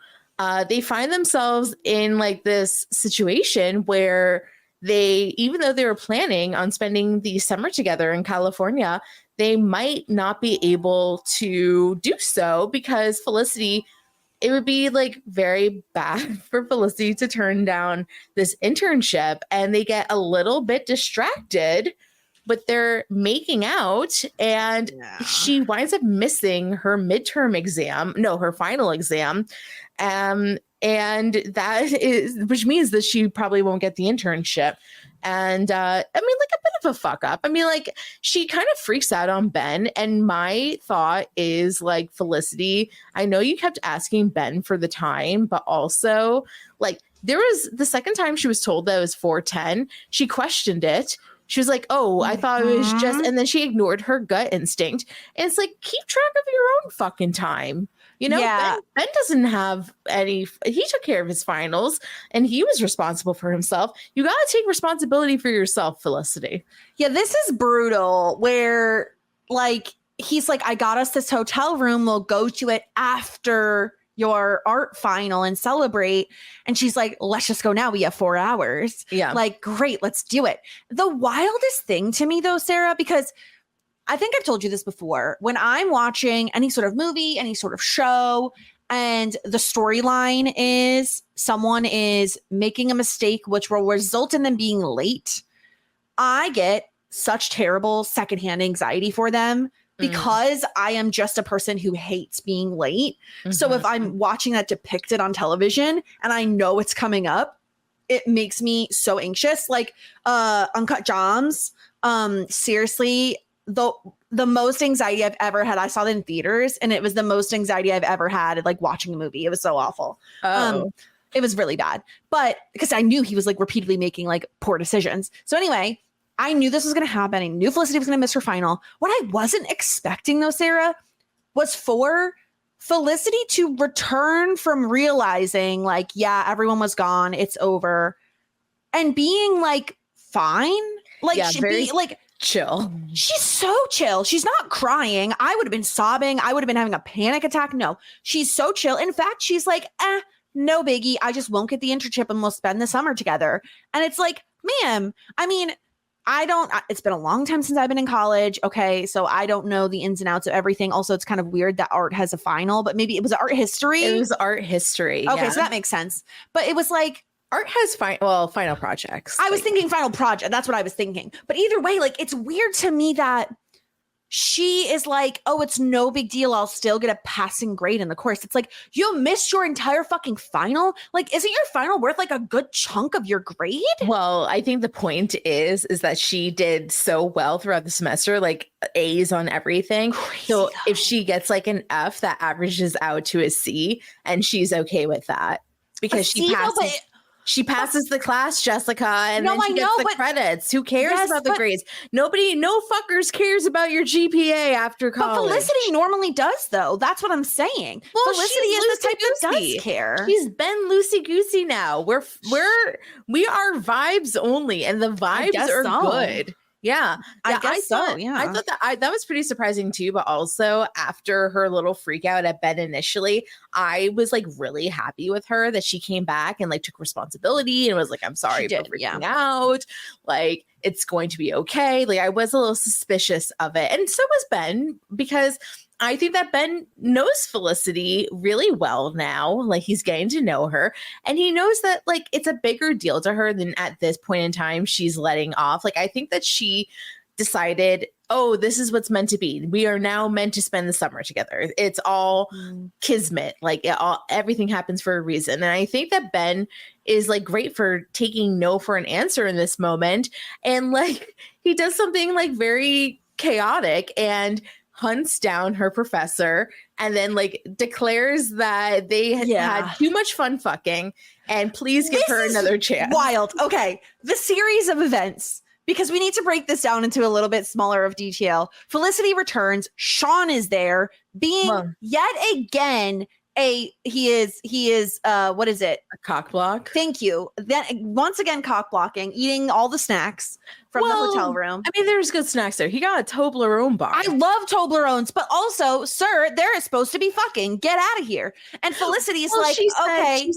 they find themselves in this situation where even though they were planning on spending the summer together in California, they might not be able to do so because Felicity, it would be very bad for Felicity to turn down this internship, and they get a little bit distracted, but they're making out and she winds up missing her her final exam. And which means that she probably won't get the internship. And a bit of a fuck up. She kind of freaks out on Ben. And my thought is Felicity, I know you kept asking Ben for the time, but also there was the second time she was told that it was 4:10, she questioned it. She was oh, I thought it was just, and then she ignored her gut instinct. And it's keep track of your own fucking time. Ben doesn't have he took care of his finals and he was responsible for himself. You got to take responsibility for yourself, Felicity. Yeah, this is brutal where he's I got us this hotel room. We'll go to it after your art final and celebrate. And she's let's just go now. We have 4 hours. Yeah. Great, let's do it. The wildest thing to me though, Sarah, because I think I've told you this before. When I'm watching any sort of movie, any sort of show, and the storyline is someone is making a mistake, which will result in them being late, I get such terrible secondhand anxiety for them because I am just a person who hates being late. So if I'm watching that depicted on television and I know it's coming up, it makes me so anxious. Uncut Gems, Seriously, the most anxiety I've ever had. I saw it in theaters, and it was the most anxiety I've ever had like watching a movie. It was so awful. It was really bad, but because I knew he was like repeatedly making like poor decisions. So anyway, I knew this was going to happen. I knew Felicity was going to miss her final. What I wasn't expecting though, Sarah, was for Felicity to return from realizing like, yeah, everyone was gone. It's over. And being like, fine. Like, yeah, very like chill. She's so chill. She's not crying. I would have been sobbing. I would have been having a panic attack. No, she's so chill. In fact, she's like, no biggie. I just won't get the internship and we'll spend the summer together. And it's like, ma'am, I mean, it's been a long time since I've been in college. Okay. So I don't know the ins and outs of everything. Also, it's kind of weird that art has a final, but maybe it was art history. It was art history. Okay. Yeah. So that makes sense. But it was like, art has final projects. I was thinking final project. That's what I was thinking. But either way, like, it's weird to me that she is like, oh, it's no big deal. I'll still get a passing grade in the course. It's like, you missed your entire fucking final. Like, isn't your final worth like a good chunk of your grade? Well, I think the point is that she did so well throughout the semester, like A's on everything. Crazy, so though. if she gets like an F, that averages out to a C, and she's okay with that because she passes the class, Jessica, and then she gets the credits. Who cares about the grades? No fuckers cares about your GPA after college. But Felicity normally does, though. That's what I'm saying. Well, Felicity is the type that does care. She's been loosey-goosey now. We are vibes only, and the vibes are good. Yeah, I guess so. Yeah, I thought that was pretty surprising too. But also, after her little freak out at Ben initially, I was like really happy with her that she came back and like took responsibility and was like, "I'm sorry for freaking out. Like, it's going to be okay." Like, I was a little suspicious of it, and so was Ben, because I think that Ben knows Felicity really well now. Like, he's getting to know her, and he knows that like it's a bigger deal to her than at this point in time she's letting off. Like, I think that she decided, oh, this is what's meant to be. We are now meant to spend the summer together. It's all kismet. Like, everything happens for a reason. And I think that Ben is like great for taking no for an answer in this moment. And like, he does something like very chaotic and hunts down her professor and then like declares that they had too much fun fucking and please give her another chance. Wild. Okay. The series of events, because we need to break this down into a little bit smaller of detail. Felicity returns. Sean is there being yet again he is what is it? A cock block. Thank you. Then once again, cock blocking, eating all the snacks from the hotel room. I mean, there's good snacks there. He got a Toblerone bar. I love Toblerones, but also, sir, they're supposed to be fucking. Get out of here. And Felicity is like, she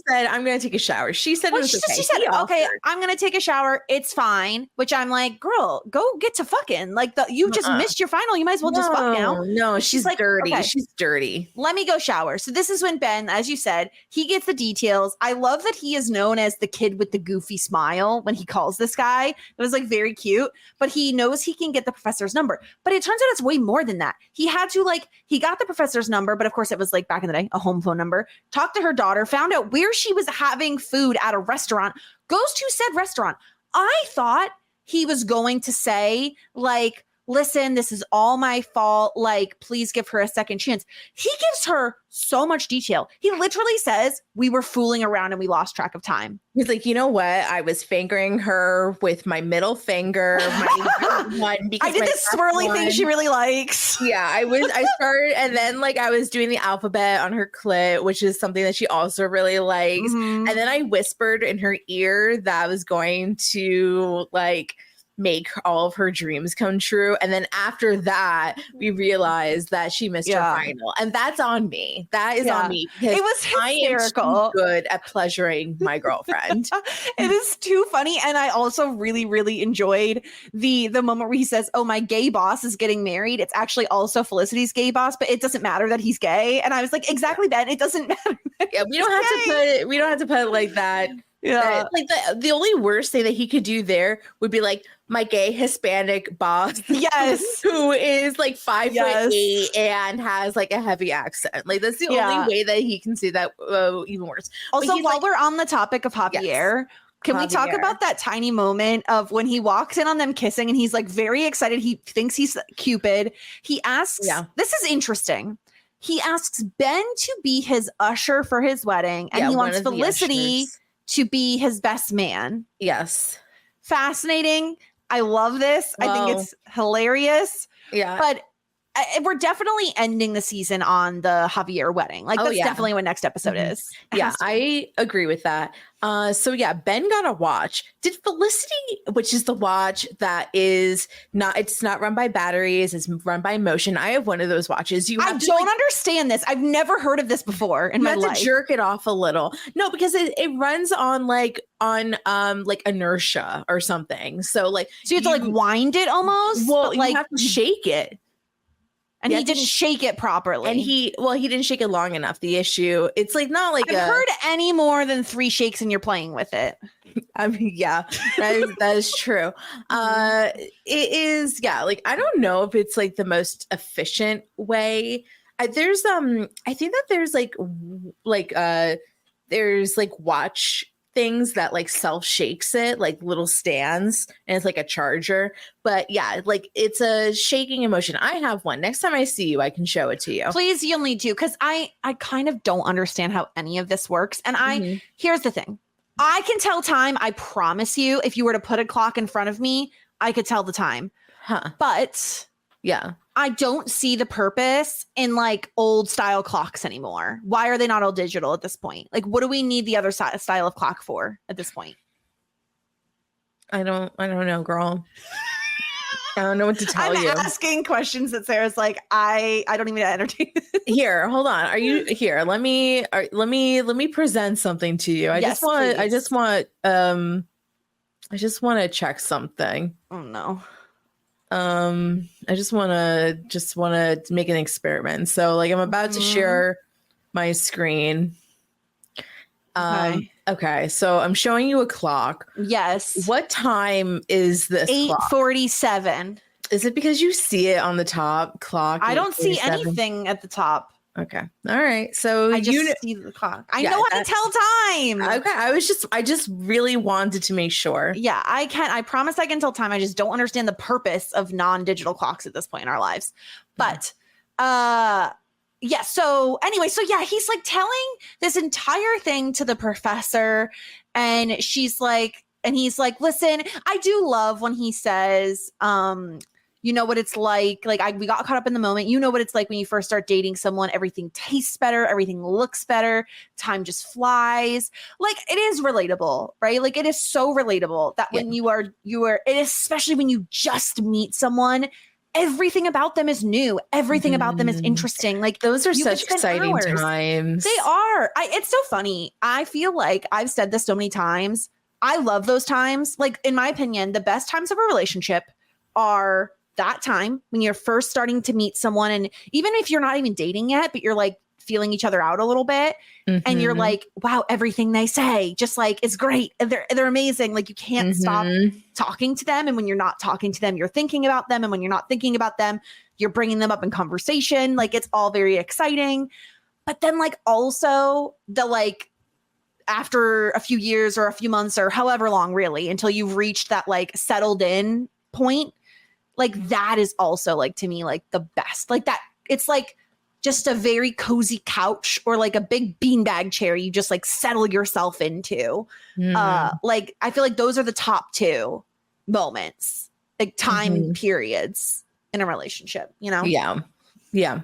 said, I'm going to take a shower. She said it was okay. She said, okay, I'm going to take a shower. It's fine. Which I'm like, girl, go get to fucking. Like, you just missed your final. You might as well just fuck now. No, she's like, dirty. Okay, she's dirty. Let me go shower. So this is when Ben, as you said, he gets the details. I love that he is known as the kid with the goofy smile when he calls this guy. It was like very cute, but he knows he can get the professor's number. But it turns out it's way more than that. He had to he got the professor's number, but of course it was like back in the day, a home phone number, talked to her daughter, found out where she was having food at a restaurant, goes to said restaurant. I thought he was going to say like, listen, this is all my fault. Like, please give her a second chance. He gives her so much detail. He literally says, we were fooling around and we lost track of time. He's like, you know what? I was fingering her with my middle finger. I did this swirly thing she really likes. Yeah, I started, and then like I was doing the alphabet on her clit, which is something that she also really likes. Mm-hmm. And then I whispered in her ear that I was going to like make all of her dreams come true. And then after that, we realized that she missed her final. And that's on me. That is on me. It was hysterical. I am too good at pleasuring my girlfriend. It is too funny. And I also really, really enjoyed the moment where he says, oh, my gay boss is getting married. It's actually also Felicity's gay boss, but it doesn't matter that he's gay. And I was like, exactly, Ben. It doesn't matter. Yeah, we don't have to put it like that. Yeah, like the only worst thing that he could do there would be like my gay Hispanic boss, yes, who is like 5'8" and has like a heavy accent. Like that's the only way that he can see that even worse. Also, while we're on the topic of Javier, Can we talk about that tiny moment of when he walks in on them kissing and he's like very excited? He thinks he's Cupid. He asks, this is interesting. He asks Ben to be his usher for his wedding, and he wants Felicity to be his best man. Yes. Fascinating. I love this. I think it's hilarious. Yeah. But we're definitely ending the season on the Javier wedding. Like, that's definitely what next episode is. Yeah, I agree with that. So yeah, Ben got a watch. Did Felicity, which is the watch that is not, it's not run by batteries, it's run by motion. I have one of those watches. I don't understand this. I've never heard of this before in my life. You have to jerk it off a little. No, because it runs on like inertia or something. So you have to like wind it almost. Well, you have to shake it. And he didn't shake it properly. And he didn't shake it long enough. The issue, it's like not like I've heard any more than 3 shakes and you're playing with it. I mean, yeah, that is true. It is, yeah. Like, I don't know if it's like the most efficient way. I think that there's like watch things that like self shakes it, like little stands, and it's like a charger. But yeah, like it's a shaking emotion. I have one. Next time I see you, I can show it to you. Please, you'll need to, because I kind of don't understand how any of this works. And here's the thing. I can tell time. I promise you, if you were to put a clock in front of me, I could tell the time. But yeah, I don't see the purpose in like old style clocks anymore. Why are they not all digital at this point? Like, what do we need the other style of clock for at this point? I don't know, girl. I don't know what to tell you. I'm asking questions that Sarah's like, I don't even entertain. Here, hold on. Are you here? Let me present something to you. I just want to check something. Oh no. I just want to make an experiment. So like I'm about to share my screen. Okay, so I'm showing you a clock. Yes. What time is this? 8:47. Is it because you see it on the top clock? I don't see anything at the top. Okay. All right. So I just see the clock. I know how to tell time. Okay. I just really wanted to make sure. Yeah, I can. I promise I can tell time. I just don't understand the purpose of non-digital clocks at this point in our lives. But yeah. So anyway, he's like telling this entire thing to the professor, and he's like, listen, I do love when he says, you know what it's like we got caught up in the moment. You know what it's like when you first start dating someone, everything tastes better. Everything looks better. Time just flies. Like, it is relatable, right? Like, it is so relatable that when you are, it is, especially when you just meet someone, everything about them is new. Everything about them is interesting. Like, those are such exciting times. They are. It's so funny. I feel like I've said this so many times. I love those times. Like, in my opinion, the best times of a relationship are that time when you're first starting to meet someone, and even if you're not even dating yet, but you're like feeling each other out a little bit, and you're like, wow, everything they say just like is great. They're amazing. Like, you can't stop talking to them. And when you're not talking to them, you're thinking about them. And when you're not thinking about them, you're bringing them up in conversation. Like, it's all very exciting. But then like also the like after a few years or a few months or however long, really, until you've reached that like settled in point, like that is also like, to me, like the best. Like, that it's like just a very cozy couch or like a big beanbag chair you just like settle yourself into. Like, I feel like those are the top 2 moments, like time periods in a relationship, you know? Yeah.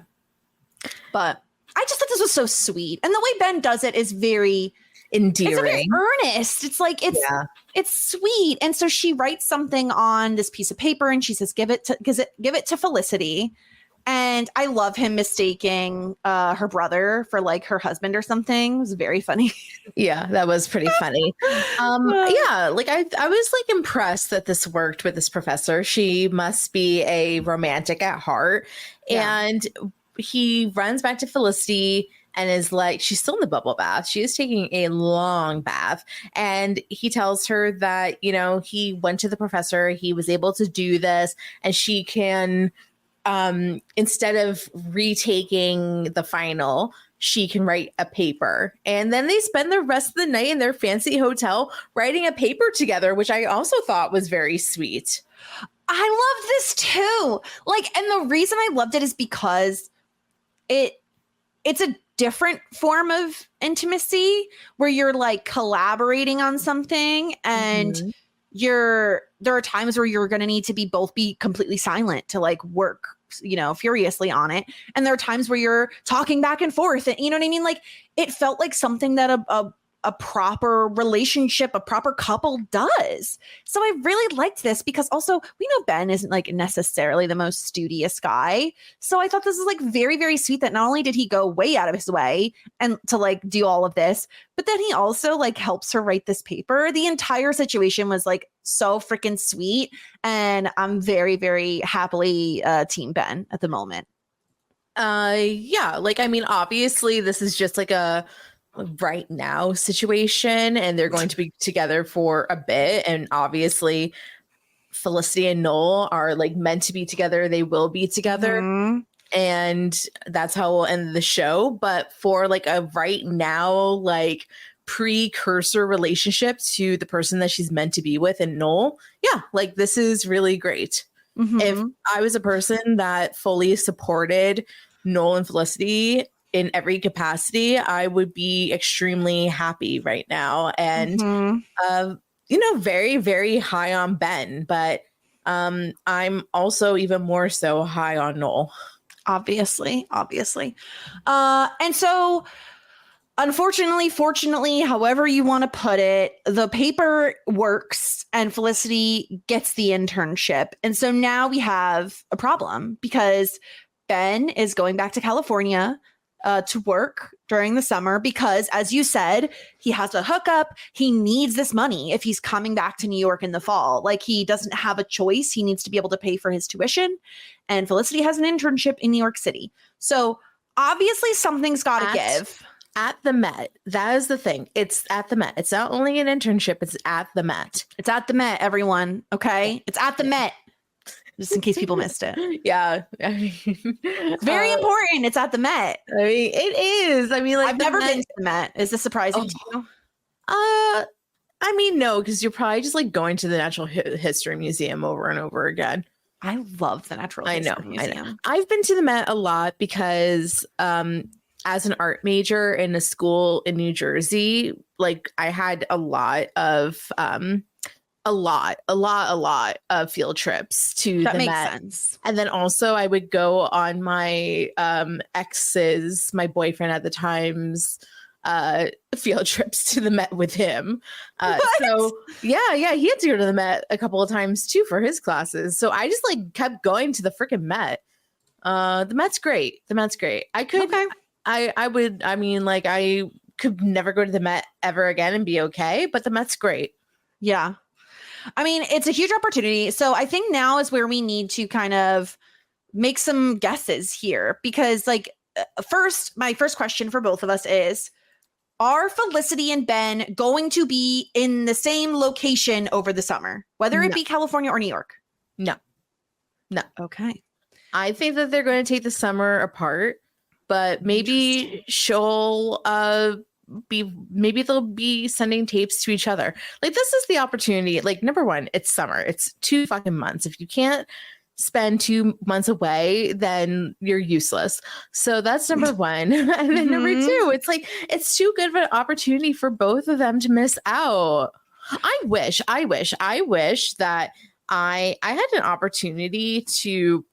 But I just thought this was so sweet. And the way Ben does it is very endearing. It's very earnest. It's like, it's sweet. And so she writes something on this piece of paper and she says, give it to Felicity. And I love him mistaking her brother for like her husband or something. It was very funny. Yeah, that was pretty funny. Yeah, like I was like impressed that this worked with this professor. She must be a romantic at heart. Yeah. And he runs back to Felicity and is like, she's still in the bubble bath. She is taking a long bath. And he tells her that, you know, he went to the professor, he was able to do this, and she can instead of retaking the final, she can write a paper. And then they spend the rest of the night in their fancy hotel writing a paper together, which I also thought was very sweet. I love this too. Like, and the reason I loved it is because it's a different form of intimacy where you're like collaborating on something, and there are times where you're going to need to both be completely silent to like work, furiously on it. And there are times where you're talking back and forth, and you know what I mean? Like, it felt like something that a proper relationship, a proper couple does. So I really liked this because also we know Ben isn't like necessarily the most studious guy. So I thought this was like very, very sweet that not only did he go way out of his way and to like do all of this, but then he also like helps her write this paper. The entire situation was like so freaking sweet. And I'm very, very happily team Ben at the moment. Yeah. Like, I mean, obviously this is just like a right now situation, and they're going to be together for a bit, and obviously Felicity and Noel are like meant to be together. They will be together, and that's how we'll end the show. But for like a right now, like precursor relationship to the person that she's meant to be with, and Noel, yeah, like this is really great. If I was a person that fully supported Noel and Felicity in every capacity, I would be extremely happy right now. And, very, very high on Ben, but I'm also even more so high on Noel. Obviously. And so, unfortunately, fortunately, however you want to put it, the paper works and Felicity gets the internship. And so now we have a problem because Ben is going back to California to work during the summer because, as you said, he has a hookup. He needs this money if he's coming back to New York in the fall. Like, he doesn't have a choice. He needs to be able to pay for his tuition. And Felicity has an internship in New York City. So obviously something's got to give. At the Met. That is the thing. It's at the Met. It's not only an internship, it's at the Met. It's at the Met, everyone. Okay? It's at the Met. Just in case people missed it. Yeah. It's very important. It's at the Met. I mean, it is. I mean, like, I've never been to the Met. Is this surprising to you? I mean, no, because you're probably just like going to the Natural History Museum over and over again. I love the Natural History Museum. I know. I've been to the Met a lot because as an art major in a school in New Jersey, like I had a lot of field trips to the Met. That makes sense. And then also I would go on my my boyfriend at the time's field trips to the Met with him. So yeah, he had to go to the Met a couple of times too for his classes. So I just like kept going to the freaking Met. The Met's great. I could never go to the Met ever again and be okay, but the Met's great. Yeah. I mean, it's a huge opportunity. So I think now is where we need to kind of make some guesses here because like my first question for both of us is, are Felicity and Ben going to be in the same location over the summer, whether it be California or New York? No. Okay. I think that they're going to take the summer apart, but maybe maybe they'll be sending tapes to each other. Like, this is the opportunity. Like, number one, it's summer. It's 2 fucking months. If you can't spend 2 months away, then you're useless. So that's number one. And then number two, it's like, it's too good of an opportunity for both of them to miss out. I wish that I had an opportunity to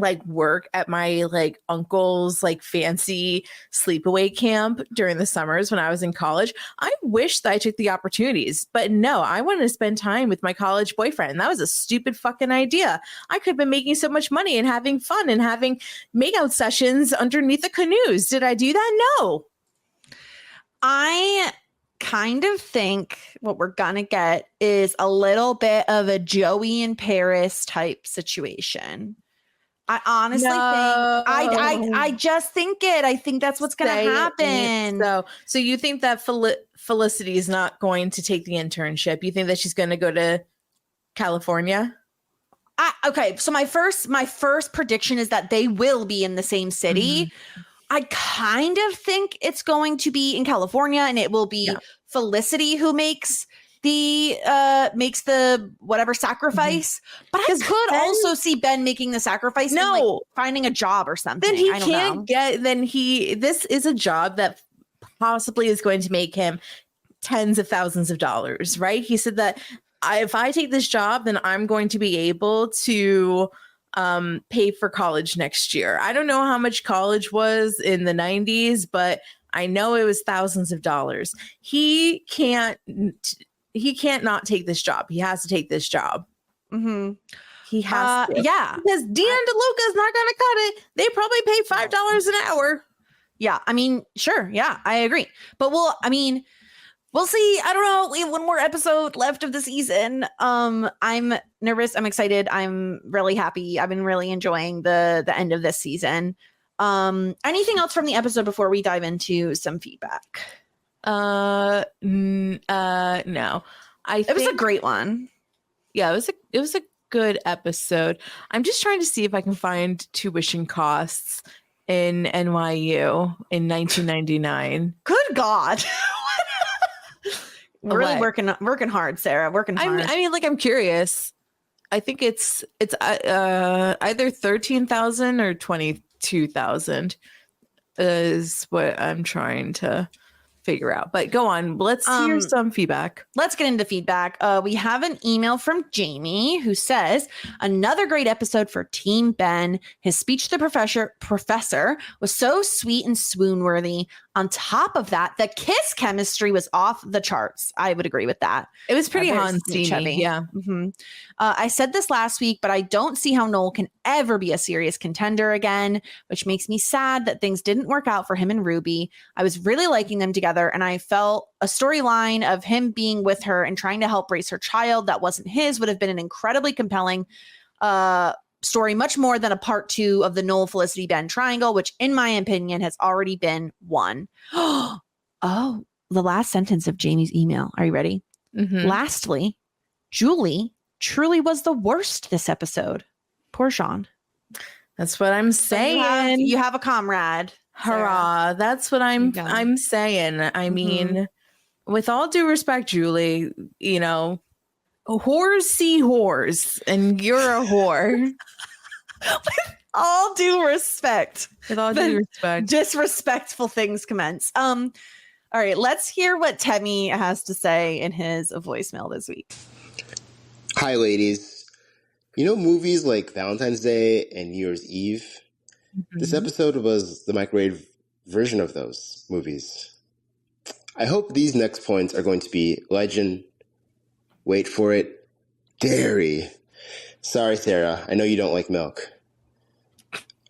like work at my like uncle's like fancy sleepaway camp during the summers when I was in college. I wish that I took the opportunities, but no, I wanted to spend time with my college boyfriend. That was a stupid fucking idea. I could have been making so much money and having fun and having makeout sessions underneath the canoes. Did I do that? No. I kind of think what we're gonna get is a little bit of a Joey and Paris type situation. I honestly think I just think it. I think that's what's going to happen. So you think that Felicity is not going to take the internship? You think that she's going to go to California? Okay, so my first prediction is that they will be in the same city. I kind of think it's going to be in California, and it will be Felicity who makes the whatever sacrifice. But I could also see Ben making the sacrifice and like finding a job or something. Then he can't get. This is a job that possibly is going to make him tens of thousands of dollars, right? He said that if I take this job, then I'm going to be able to pay for college next year. I don't know how much college was in the 90s, but I know it was thousands of dollars. He can't not take this job. He has to take this job. He has to. Yeah. Because Dean DeLuca's not going to cut it. They probably pay $5 an hour. Yeah. I mean, sure. Yeah, I agree. But we'll see. I don't know. We have one more episode left of the season. I'm nervous. I'm excited. I'm really happy. I've been really enjoying the end of this season. Anything else from the episode before we dive into some feedback? No. It was a great one. Yeah, it was a good episode. I'm just trying to see if I can find tuition costs in NYU in 1999. Good God. Really working hard, Sarah. Working hard. I'm curious. I think it's either 13,000 or 22,000 is what I'm trying to figure out. But go on. Let's hear some feedback. Let's get into feedback. We have an email from Jamie who says, another great episode for Team Ben. His speech to the professor was so sweet and swoon worthy. On top of that, the kiss chemistry was off the charts. I would agree with that. It was pretty Hans-steamy. Yeah. I said this last week, but I don't see how Noel can ever be a serious contender again, which makes me sad that things didn't work out for him and Ruby. I was really liking them together, and I felt a storyline of him being with her and trying to help raise her child that wasn't his would have been an incredibly compelling story, much more than a part 2 of the Noel, Felicity, Ben triangle, which in my opinion has already been one. Oh, the last sentence of Jamie's email. Are you ready? Lastly, Julie truly was the worst this episode. Poor Sean. That's what I'm saying. You have a comrade. Hurrah. Sarah. That's what I'm saying. I mean, with all due respect, Julie, whores see whores, and you're a whore. With all due respect. With all due respect. Disrespectful things commence. All right, let's hear what Temmie has to say in his voicemail this week. Hi, ladies. Movies like Valentine's Day and New Year's Eve? This episode was the microwave version of those movies. I hope these next points are going to be legend. Wait for it. Dairy. Sorry, Sarah. I know you don't like milk.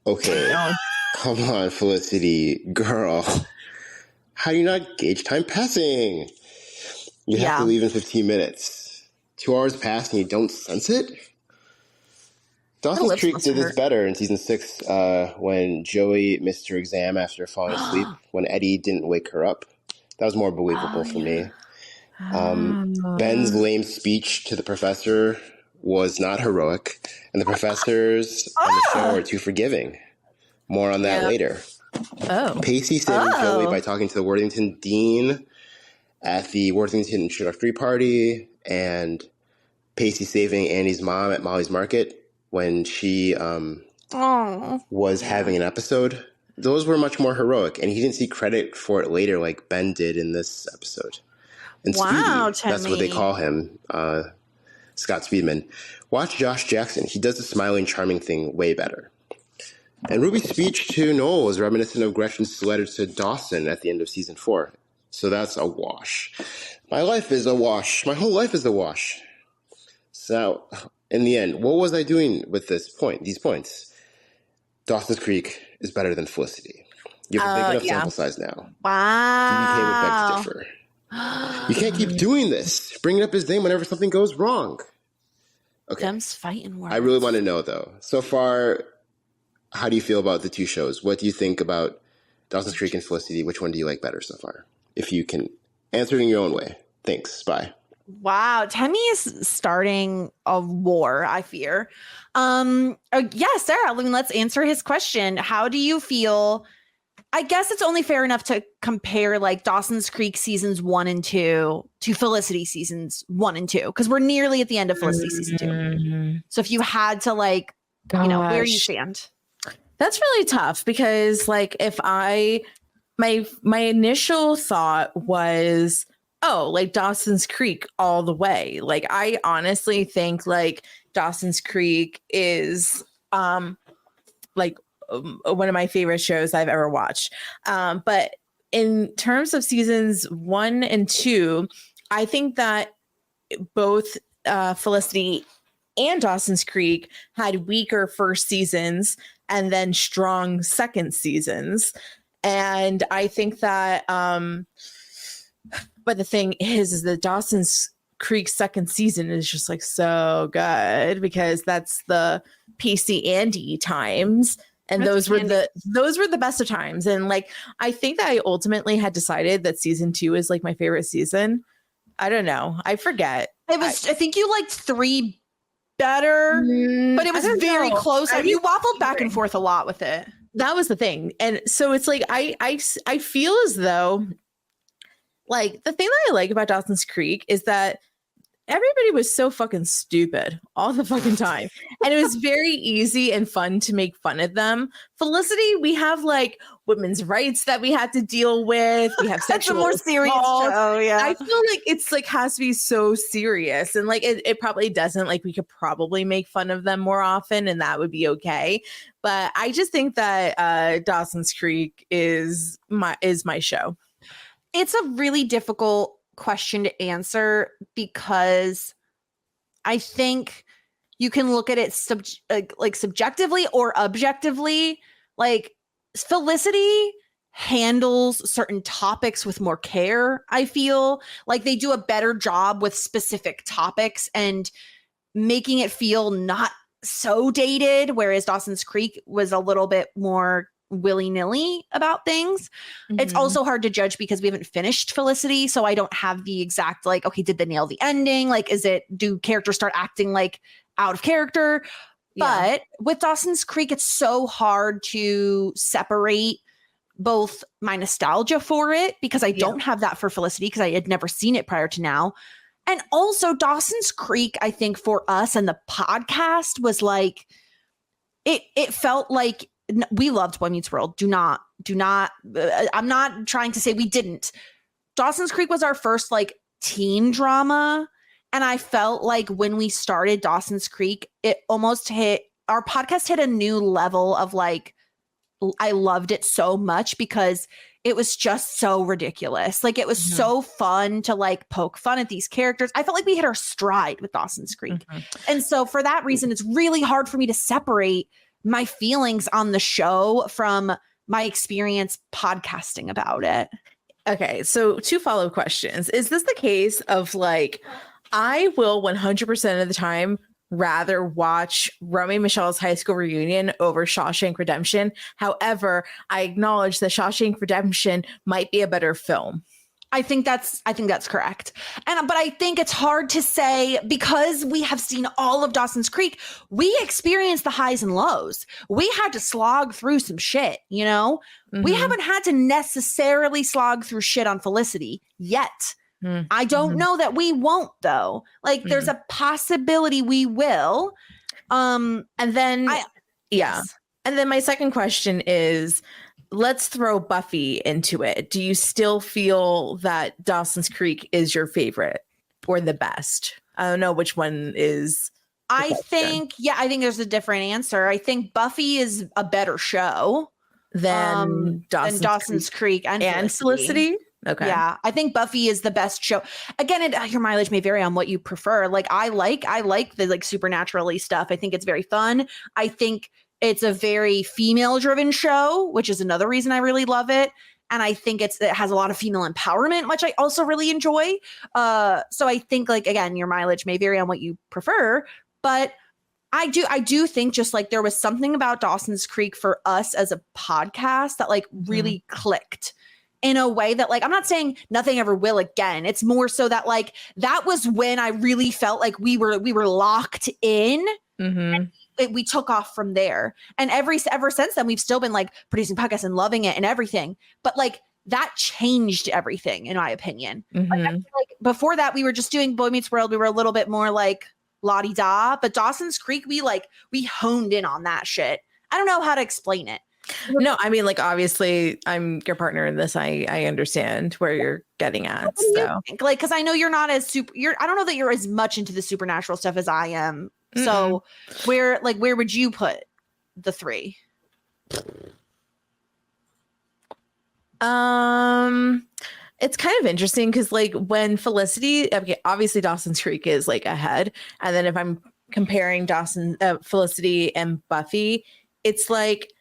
Okay. Come on, Felicity. Girl. How do you not gauge time passing? You have to leave in 15 minutes. 2 hours pass and you don't sense it? Dawson's Creek did this better in season 6 when Joey missed her exam after falling asleep, when Eddie didn't wake her up. That was more believable for me. Ben's lame speech to the professor was not heroic, and the professors on the show are too forgiving. More on that later. Pacey saved Joey by talking to the Worthington dean at the Worthington introductory party, and Pacey saving Annie's mom at Molly's Market when she was having an episode. Those were much more heroic, and he didn't see credit for it later like Ben did in this episode. And Wow, Speedy, that's what they call him, Scott Speedman. Watch Josh Jackson. He does the smiling, charming thing way better. And Ruby's speech to Noel was reminiscent of Gretchen's letter to Dawson at the end of season 4. So that's a wash. My life is a wash. My whole life is a wash. So, in the end, what was I doing with these points? Dawson's Creek is better than Felicity. You have a big enough sample size now. Wow. DBK would beg to differ. You can't keep doing this. Bring it up his name whenever something goes wrong. Okay. Them's fighting words. I really want to know, though. So far, how do you feel about the 2 shows? What do you think about Dawson's Creek and Felicity? Which one do you like better so far? If you can answer it in your own way. Thanks. Bye. Wow, Temmie is starting a war, I fear. Yeah, Sarah, I mean, let's answer his question. How do you feel? I guess it's only fair enough to compare like Dawson's Creek seasons 1 and 2 to Felicity seasons 1 and 2, because we're nearly at the end of Felicity season 2. So if you had to like, you know, where do you stand? That's really tough because like if my initial thought was, oh, like Dawson's Creek all the way. Like I honestly think like Dawson's Creek is like one of my favorite shows I've ever watched. But in terms of seasons 1 and 2, I think that both Felicity and Dawson's Creek had weaker first seasons and then strong second seasons. And I think that but the thing is that Dawson's Creek second season is just like so good because that's the PC Andy times. And those were the best of times. And like, I think that I ultimately had decided that season 2 is like my favorite season. I don't know. I forget. I think you liked 3 better, but it was very close. You waffled back and forth a lot with it. That was the thing. And so it's like, I feel as though like the thing that I like about Dawson's Creek is that everybody was so fucking stupid all the fucking time. And it was very easy and fun to make fun of them. Felicity, we have like women's rights that we had to deal with. We have sexual more serious assault. show, yeah. I feel like it's like has to be so serious. And like it probably doesn't. Like we could probably make fun of them more often and that would be okay. But I just think that Dawson's Creek is my show. It's a really difficult question to answer because I think you can look at it like subjectively or objectively. Like Felicity handles certain topics with more care. I feel like they do a better job with specific topics and making it feel not so dated, whereas Dawson's Creek was a little bit more willy-nilly about things. It's also hard to judge because we haven't finished Felicity, so I don't have the exact like, okay, did they nail the ending? Like, do characters start acting like out of character? Yeah. But with Dawson's Creek, it's so hard to separate both my nostalgia for it because I don't have that for Felicity because I had never seen it prior to now. And also Dawson's Creek, I think for us and the podcast was like, it felt like we loved Boy Meets World. Do not. I'm not trying to say we didn't. Dawson's Creek was our first like teen drama. And I felt like when we started Dawson's Creek, it almost our podcast hit a new level of like, I loved it so much because it was just so ridiculous. Like it was so fun to like poke fun at these characters. I felt like we hit our stride with Dawson's Creek. And so for that reason, it's really hard for me to separate my feelings on the show from my experience podcasting about it. Okay, so 2 follow-up questions. Is this the case of like, I will 100% of the time rather watch Romy and Michelle's high school reunion over Shawshank Redemption. However, I acknowledge that Shawshank Redemption might be a better film. I think that's correct. But I think it's hard to say because we have seen all of Dawson's Creek. We experienced the highs and lows. We had to slog through some shit, you know? We haven't had to necessarily slog through shit on Felicity yet. I don't know that we won't though. Like there's a possibility we will. And then And then my second question is, let's throw Buffy into it. Do you still feel that Dawson's Creek is your favorite or the best? I don't know which one is. I think there's a different answer. I think Buffy is a better show than Dawson's Creek and Felicity. Okay. Yeah, I think Buffy is the best show. Again, your mileage may vary on what you prefer. Like I like the like supernaturally stuff. I think it's very fun. I think it's a very female-driven show, which is another reason I really love it. And I think it has a lot of female empowerment, which I also really enjoy. So I think, like, again, your mileage may vary on what you prefer, but I do think just like there was something about Dawson's Creek for us as a podcast that like really clicked. in a way that, like, I'm not saying nothing ever will again. It's more so that, like, that was when I really felt like we were locked in. Mm-hmm. We took off from there. And ever since then, we've still been like producing podcasts and loving it and everything. But like that changed everything, in my opinion. Mm-hmm. Like before that, we were just doing Boy Meets World. We were a little bit more like la-di-da. But Dawson's Creek, we honed in on that shit. I don't know how to explain it. No, I mean, like, obviously I'm your partner in this. I understand where you're getting at. So like, because I know you're not as I don't know that you're as much into the supernatural stuff as I am. So where would you put the 3? It's kind of interesting because, like, when Felicity, okay, obviously Dawson's Creek is like ahead, and then if I'm comparing Felicity and Buffy, it's like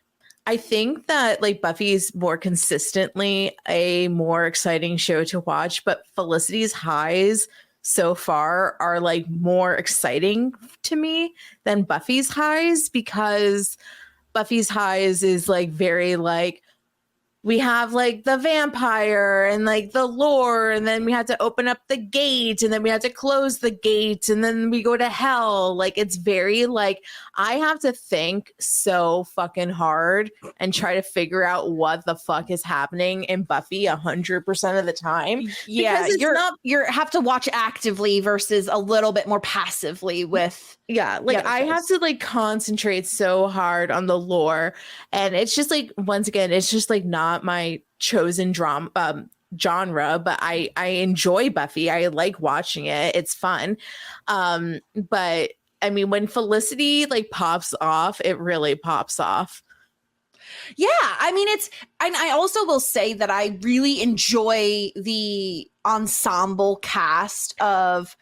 I think that like Buffy's more consistently a more exciting show to watch, but Felicity's highs so far are like more exciting to me than Buffy's highs, because Buffy's highs is like very like we have like the vampire and like the lore, and then we had to open up the gate, and then we had to close the gate, and then we go to hell. Like, it's very like I have to think so fucking hard and try to figure out what the fuck is happening in Buffy 100% of the time. Yeah, you have to watch actively versus a little bit more passively with. Yeah, like I have to like concentrate so hard on the lore, and it's just like, once again, it's just like not my chosen drama genre, but I enjoy Buffy. I like watching it. It's fun. But I mean, when Felicity like pops off, it really pops off. Yeah, I mean, and I also will say that I really enjoy the ensemble cast of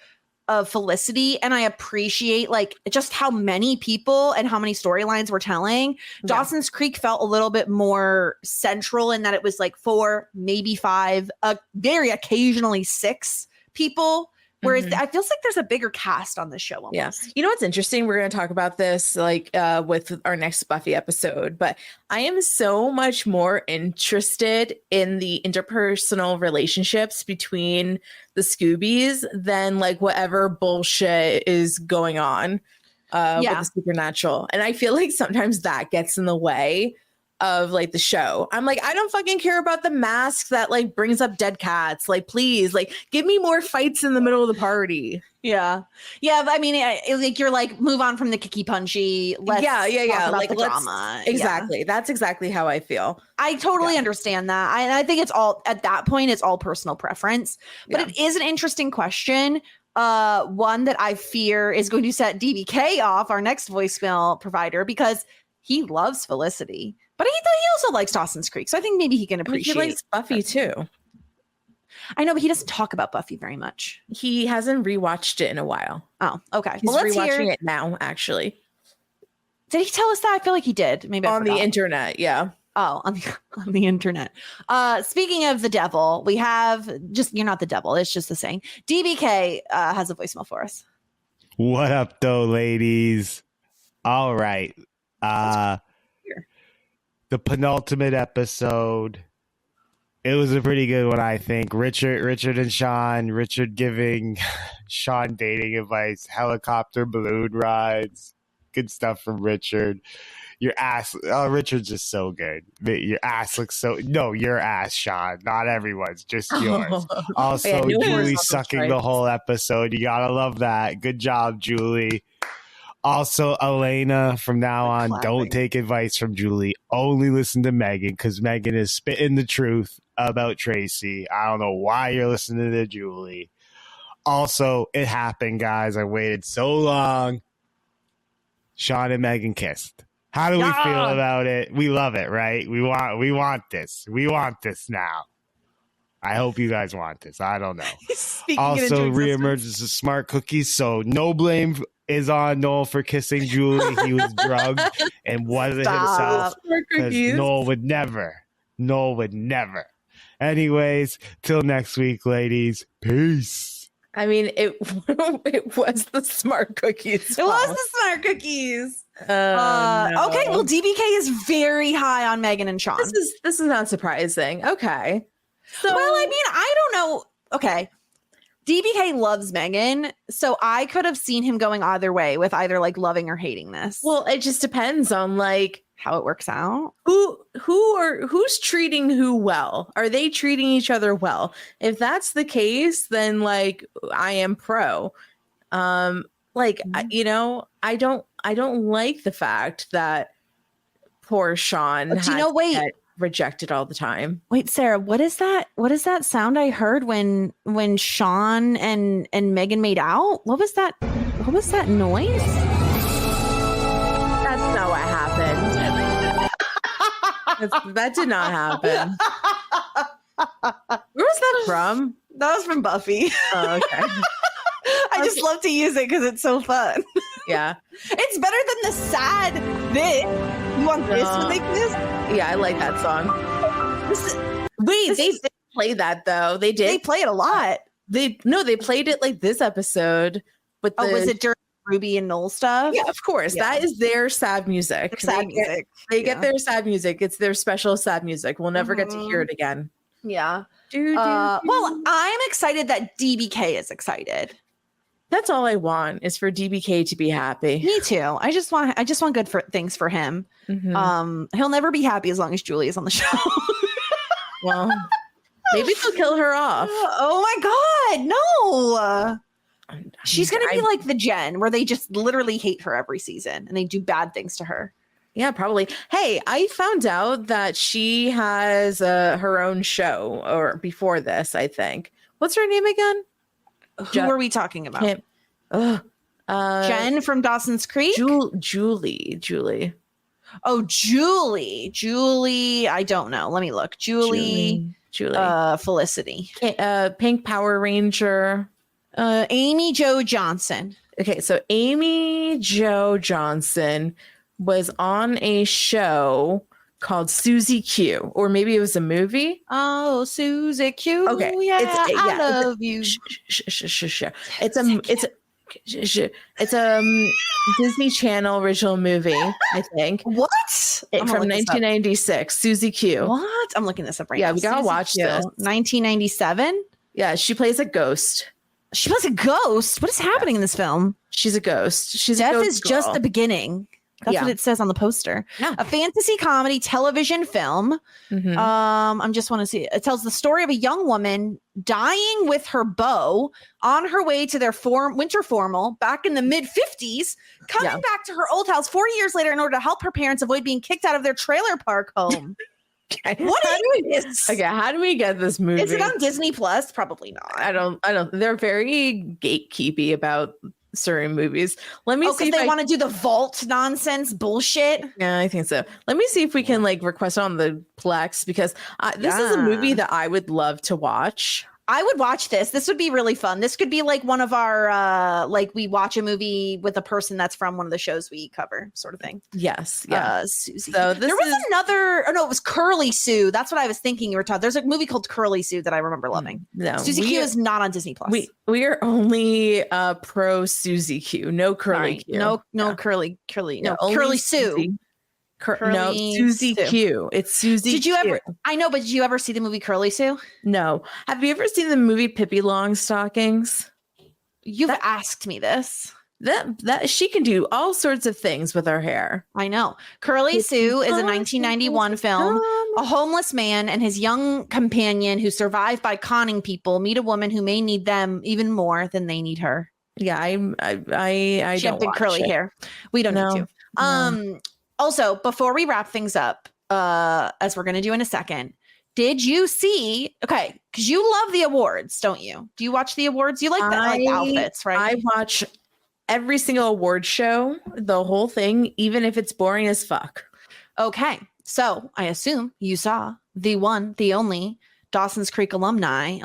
Felicity, and I appreciate like just how many people and how many storylines we're telling. Yeah. Dawson's Creek felt a little bit more central in that it was like 4, maybe 5, very occasionally 6 people. Whereas it feels like there's a bigger cast on this show. Almost. Yeah. You know what's interesting? We're going to talk about this like with our next Buffy episode, but I am so much more interested in the interpersonal relationships between the Scoobies than like whatever bullshit is going on with the supernatural. And I feel like sometimes that gets in the way of like the show. I'm like, I don't fucking care about the mask that like brings up dead cats. Like, please, like, give me more fights in the middle of the party. Yeah. I mean, like you're like, move on from the kicky punchy. Let's talk about like the drama. Exactly. Yeah. That's exactly how I feel. I totally understand that. I think it's all at that point, it's all personal preference. But it is an interesting question. One that I fear is going to set DBK off, our next voicemail provider, because he loves Felicity. But he also likes Dawson's Creek, so I think maybe he can appreciate. He likes Buffy too. I know, but he doesn't talk about Buffy very much. He hasn't rewatched it in a while. Oh, okay. He's rewatching it now, actually. Did he tell us that? I feel like he did. Maybe on the internet. Yeah. Oh, on the internet. Speaking of the devil, we have you're not the devil. It's just the saying. DBK has a voicemail for us. What up, though, ladies? All right. The penultimate episode. It was a pretty good one, I think. Richard and Sean. Richard giving Sean dating advice. Helicopter balloon rides. Good stuff from Richard. Your ass. Oh, Richard's just so good. Your ass looks so. No, your ass, Sean. Not everyone's. Just yours. Also, Julie sucking the whole episode. You gotta love that. Good job, Julie. Also, Elena, from now on, don't take advice from Julie. Only listen to Megan, because Megan is spitting the truth about Tracy. I don't know why you're listening to Julie. Also, it happened, guys. I waited so long. Sean and Megan kissed. How do we feel about it? We love it, right? We want this. We want this now. I hope you guys want this. I don't know. Also, reemergence of smart cookies, so no blame is on Noel for kissing Julie. He was drugged and wasn't himself. Because Noel would never. Anyways, till next week, ladies. Peace. I mean, it was the smart cookies. It was the smart cookies. No. Okay, well, DBK is very high on Megan and Sean. This is not surprising. Okay. So, Well, I mean, I don't know. Okay. DBK loves Megan, so I could have seen him going either way with either like loving or hating this. well, it just depends on like how it works out. Who's treating who well? Are they treating each other well? If that's the case, then like I am pro. You know, I don't like the fact that poor Sean get rejected all the time. Wait, Sarah, what is that? What is that sound I heard when Sean and Megan made out? What was that? What was that noise? That's not what happened. That did not happen. Where was that from? That was from Buffy. Oh, okay. I just love to use it because it's so fun. Yeah. It's better than the sad this. You want this to make this? Yeah, I like that song. They did play that though. They did. They play it a lot. They played it like this episode. But was it during Ruby and Noel stuff? Yeah, of course. Yeah. That is their sad music. They get their sad music. It's their special sad music. We'll never get to hear it again. Yeah. Well, I'm excited that DBK is excited. That's all I want is for DBK to be happy. Me too. I just want good things for him. Mm-hmm. He'll never be happy as long as Julie is on the show. Well, maybe they'll kill her off. Oh my God, no. She's going to be like the Jen where they just literally hate her every season and they do bad things to her. Yeah, probably. Hey, I found out that she has her own show or before this, I think. What's her name again? Who are we talking about? Jen from Dawson's Creek? Julie. Oh, Julie. I don't know. Let me look. Julie. Felicity. Pink Power Ranger. Amy Jo Johnson. Okay, so Amy Jo Johnson was on a show called Susie Q, or maybe it was a movie. Oh, Susie Q. Okay, yeah, I love you. It's a Disney Channel original movie, I think. What? From 1996. Susie Q. What? I'm looking this up right now. Yeah, we gotta watch this. 1997. Yeah, she plays a ghost. She plays a ghost. What is happening in this film? She's a ghost. Death a ghost is girl. just the beginning. That's what it says on the poster. Yeah. A fantasy comedy television film. Mm-hmm. I just want to see. It tells the story of a young woman dying with her beau on her way to their winter formal back in the mid-50s, coming back to her old house 40 years later in order to help her parents avoid being kicked out of their trailer park home. What is this? Okay, how do we get this movie? Is it on Disney Plus? Probably not. I don't. They're very gatekeepy about certain movies. Let me see if they want to do the vault nonsense bullshit. Yeah, I think so. Let me see if we can like request on the Plex because this is a movie that I would love to watch. I would watch this. This would be really fun. This could be like one of our like we watch a movie with a person that's from one of the shows we cover, sort of thing. Yes. Yeah. Susie. So there was another. Oh no, it was Curly Sue. That's what I was thinking. You were talking. There's a movie called Curly Sue that I remember loving. No, Susie Q is not on Disney Plus. We are only pro Susie Q. No Curly Q. No Curly. No Curly Sue. No, Susie Q. It's Susie. Did you ever? I know, but did you ever see the movie Curly Sue? No. Have you ever seen the movie Pippi Longstockings? You've asked me this. That she can do all sorts of things with her hair. I know. Curly Sue is a 1991 film. A homeless man and his young companion who survive by conning people meet a woman who may need them even more than they need her. Yeah, I she don't have big curly hair. We don't need to. No. Also, before we wrap things up, as we're going to do in a second, did you see? Okay, because you love the awards, don't you? Do you watch the awards? You like the outfits, right? I watch every single award show, the whole thing, even if it's boring as fuck. Okay, so I assume you saw the one, the only Dawson's Creek alumni,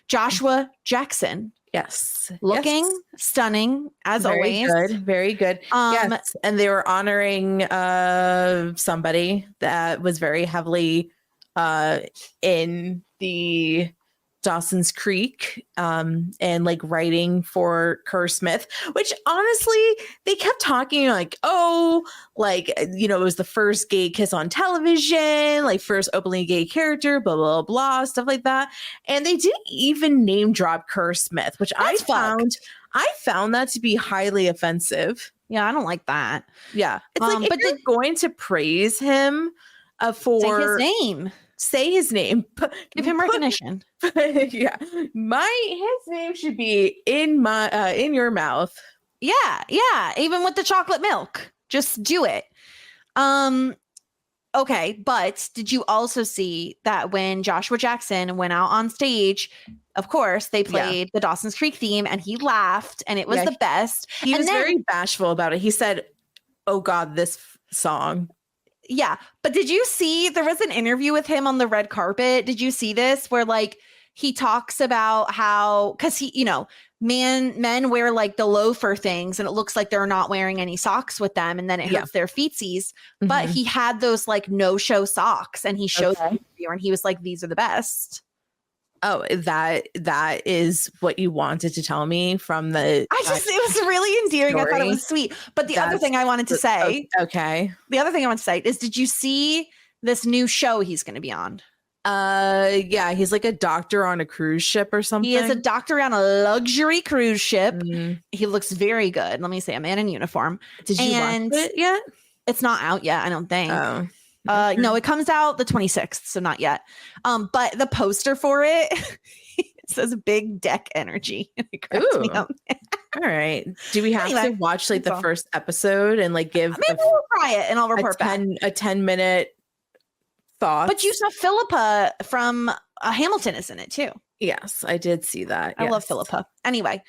Joshua Jackson. Yes. Looking stunning as always. Very good. Yes. And they were honoring somebody that was very heavily in the Dawson's Creek and like writing for Kerr Smith, which honestly, they kept talking like, oh, like, you know, it was the first gay kiss on television, like first openly gay character, blah, blah, blah, stuff like that. And they didn't even name drop Kerr Smith, which I found that to be highly offensive. Yeah, I don't like that. Yeah. It's like, if you're going to praise him for say his name, give him recognition. Yeah, his name should be in your mouth. Yeah, even with the chocolate milk, just do it. Okay, but did you also see that when Joshua Jackson went out on stage, of course they played the Dawson's Creek theme and he laughed and it was the best. He was very bashful about it. He said, "Oh God, this song." Yeah. But did you see, there was an interview with him on the red carpet. Did you see this where like he talks about how, cause he, you know, men wear like the loafer things and it looks like they're not wearing any socks with them. And then it hurts their feetsies, but he had those like no show socks and he showed them and he was like, these are the best. Oh, that is what you wanted to tell me from the. It was really endearing. Story. I thought it was sweet. But the other thing I wanted to say. Okay. The other thing I want to say is, did you see this new show he's going to be on? Yeah, he's like a doctor on a cruise ship or something. He is a doctor on a luxury cruise ship. Mm-hmm. He looks very good. Let me say, a man in uniform. Did you watch it yet? It's not out yet, I don't think. Oh. No, it comes out the 26th, so not yet. But the poster for it, it says big deck energy. It cracks me up. All right. Do we have to watch like the first episode and like give maybe we'll try it and I'll report back. A 10-minute thought. But you saw Philippa from Hamilton is in it too. Yes, I did see that. I love Philippa. Anyway,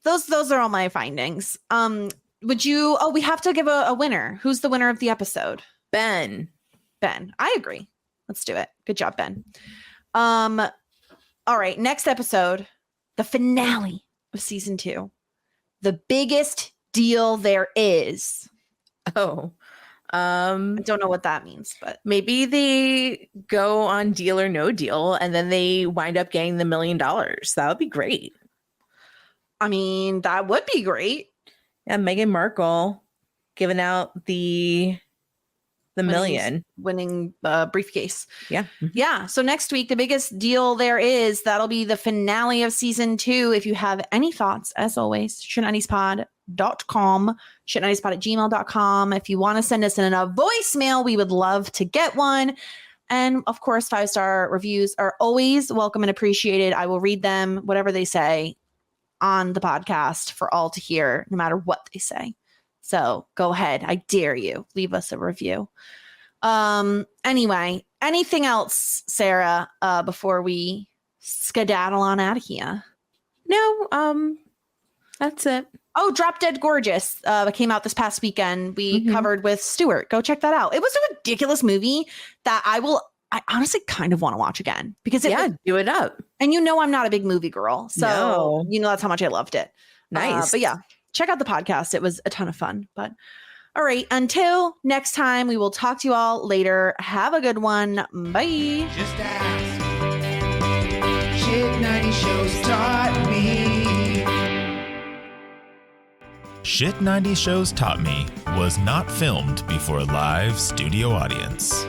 those are all my findings. We have to give a winner. Who's the winner of the episode? Ben. I agree. Let's do it. Good job, Ben. All right. Next episode, the finale of season 2. The biggest deal there is. Oh. I don't know what that means, but maybe they go on Deal or No Deal and then they wind up getting the $1 million. That would be great. I mean, that would be great. Yeah, Meghan Markle giving out the million winning briefcase. Yeah. Yeah. So next week, the biggest deal there is, that'll be the finale of season 2. If you have any thoughts, as always, shit90spod.com, shit90spod@gmail.com. If you want to send us in a voicemail, we would love to get one. And of course, 5-star reviews are always welcome and appreciated. I will read them, whatever they say, on the podcast for all to hear, no matter what they say. So go ahead. I dare you. Leave us a review. Anyway, anything else, Sarah, before we skedaddle on out of here? No, that's it. Oh, Drop Dead Gorgeous came out this past weekend. We covered with Stuart. Go check that out. It was a ridiculous movie that I honestly kind of want to watch again because do it up. And I'm not a big movie girl. So that's how much I loved it. Nice. But yeah. Check out the podcast. It was a ton of fun. But all right, until next time, we will talk to you all later. Have a good one. Bye. Just ask. Shit 90 shows taught me. Shit 90 Shows Taught Me was not filmed before a live studio audience.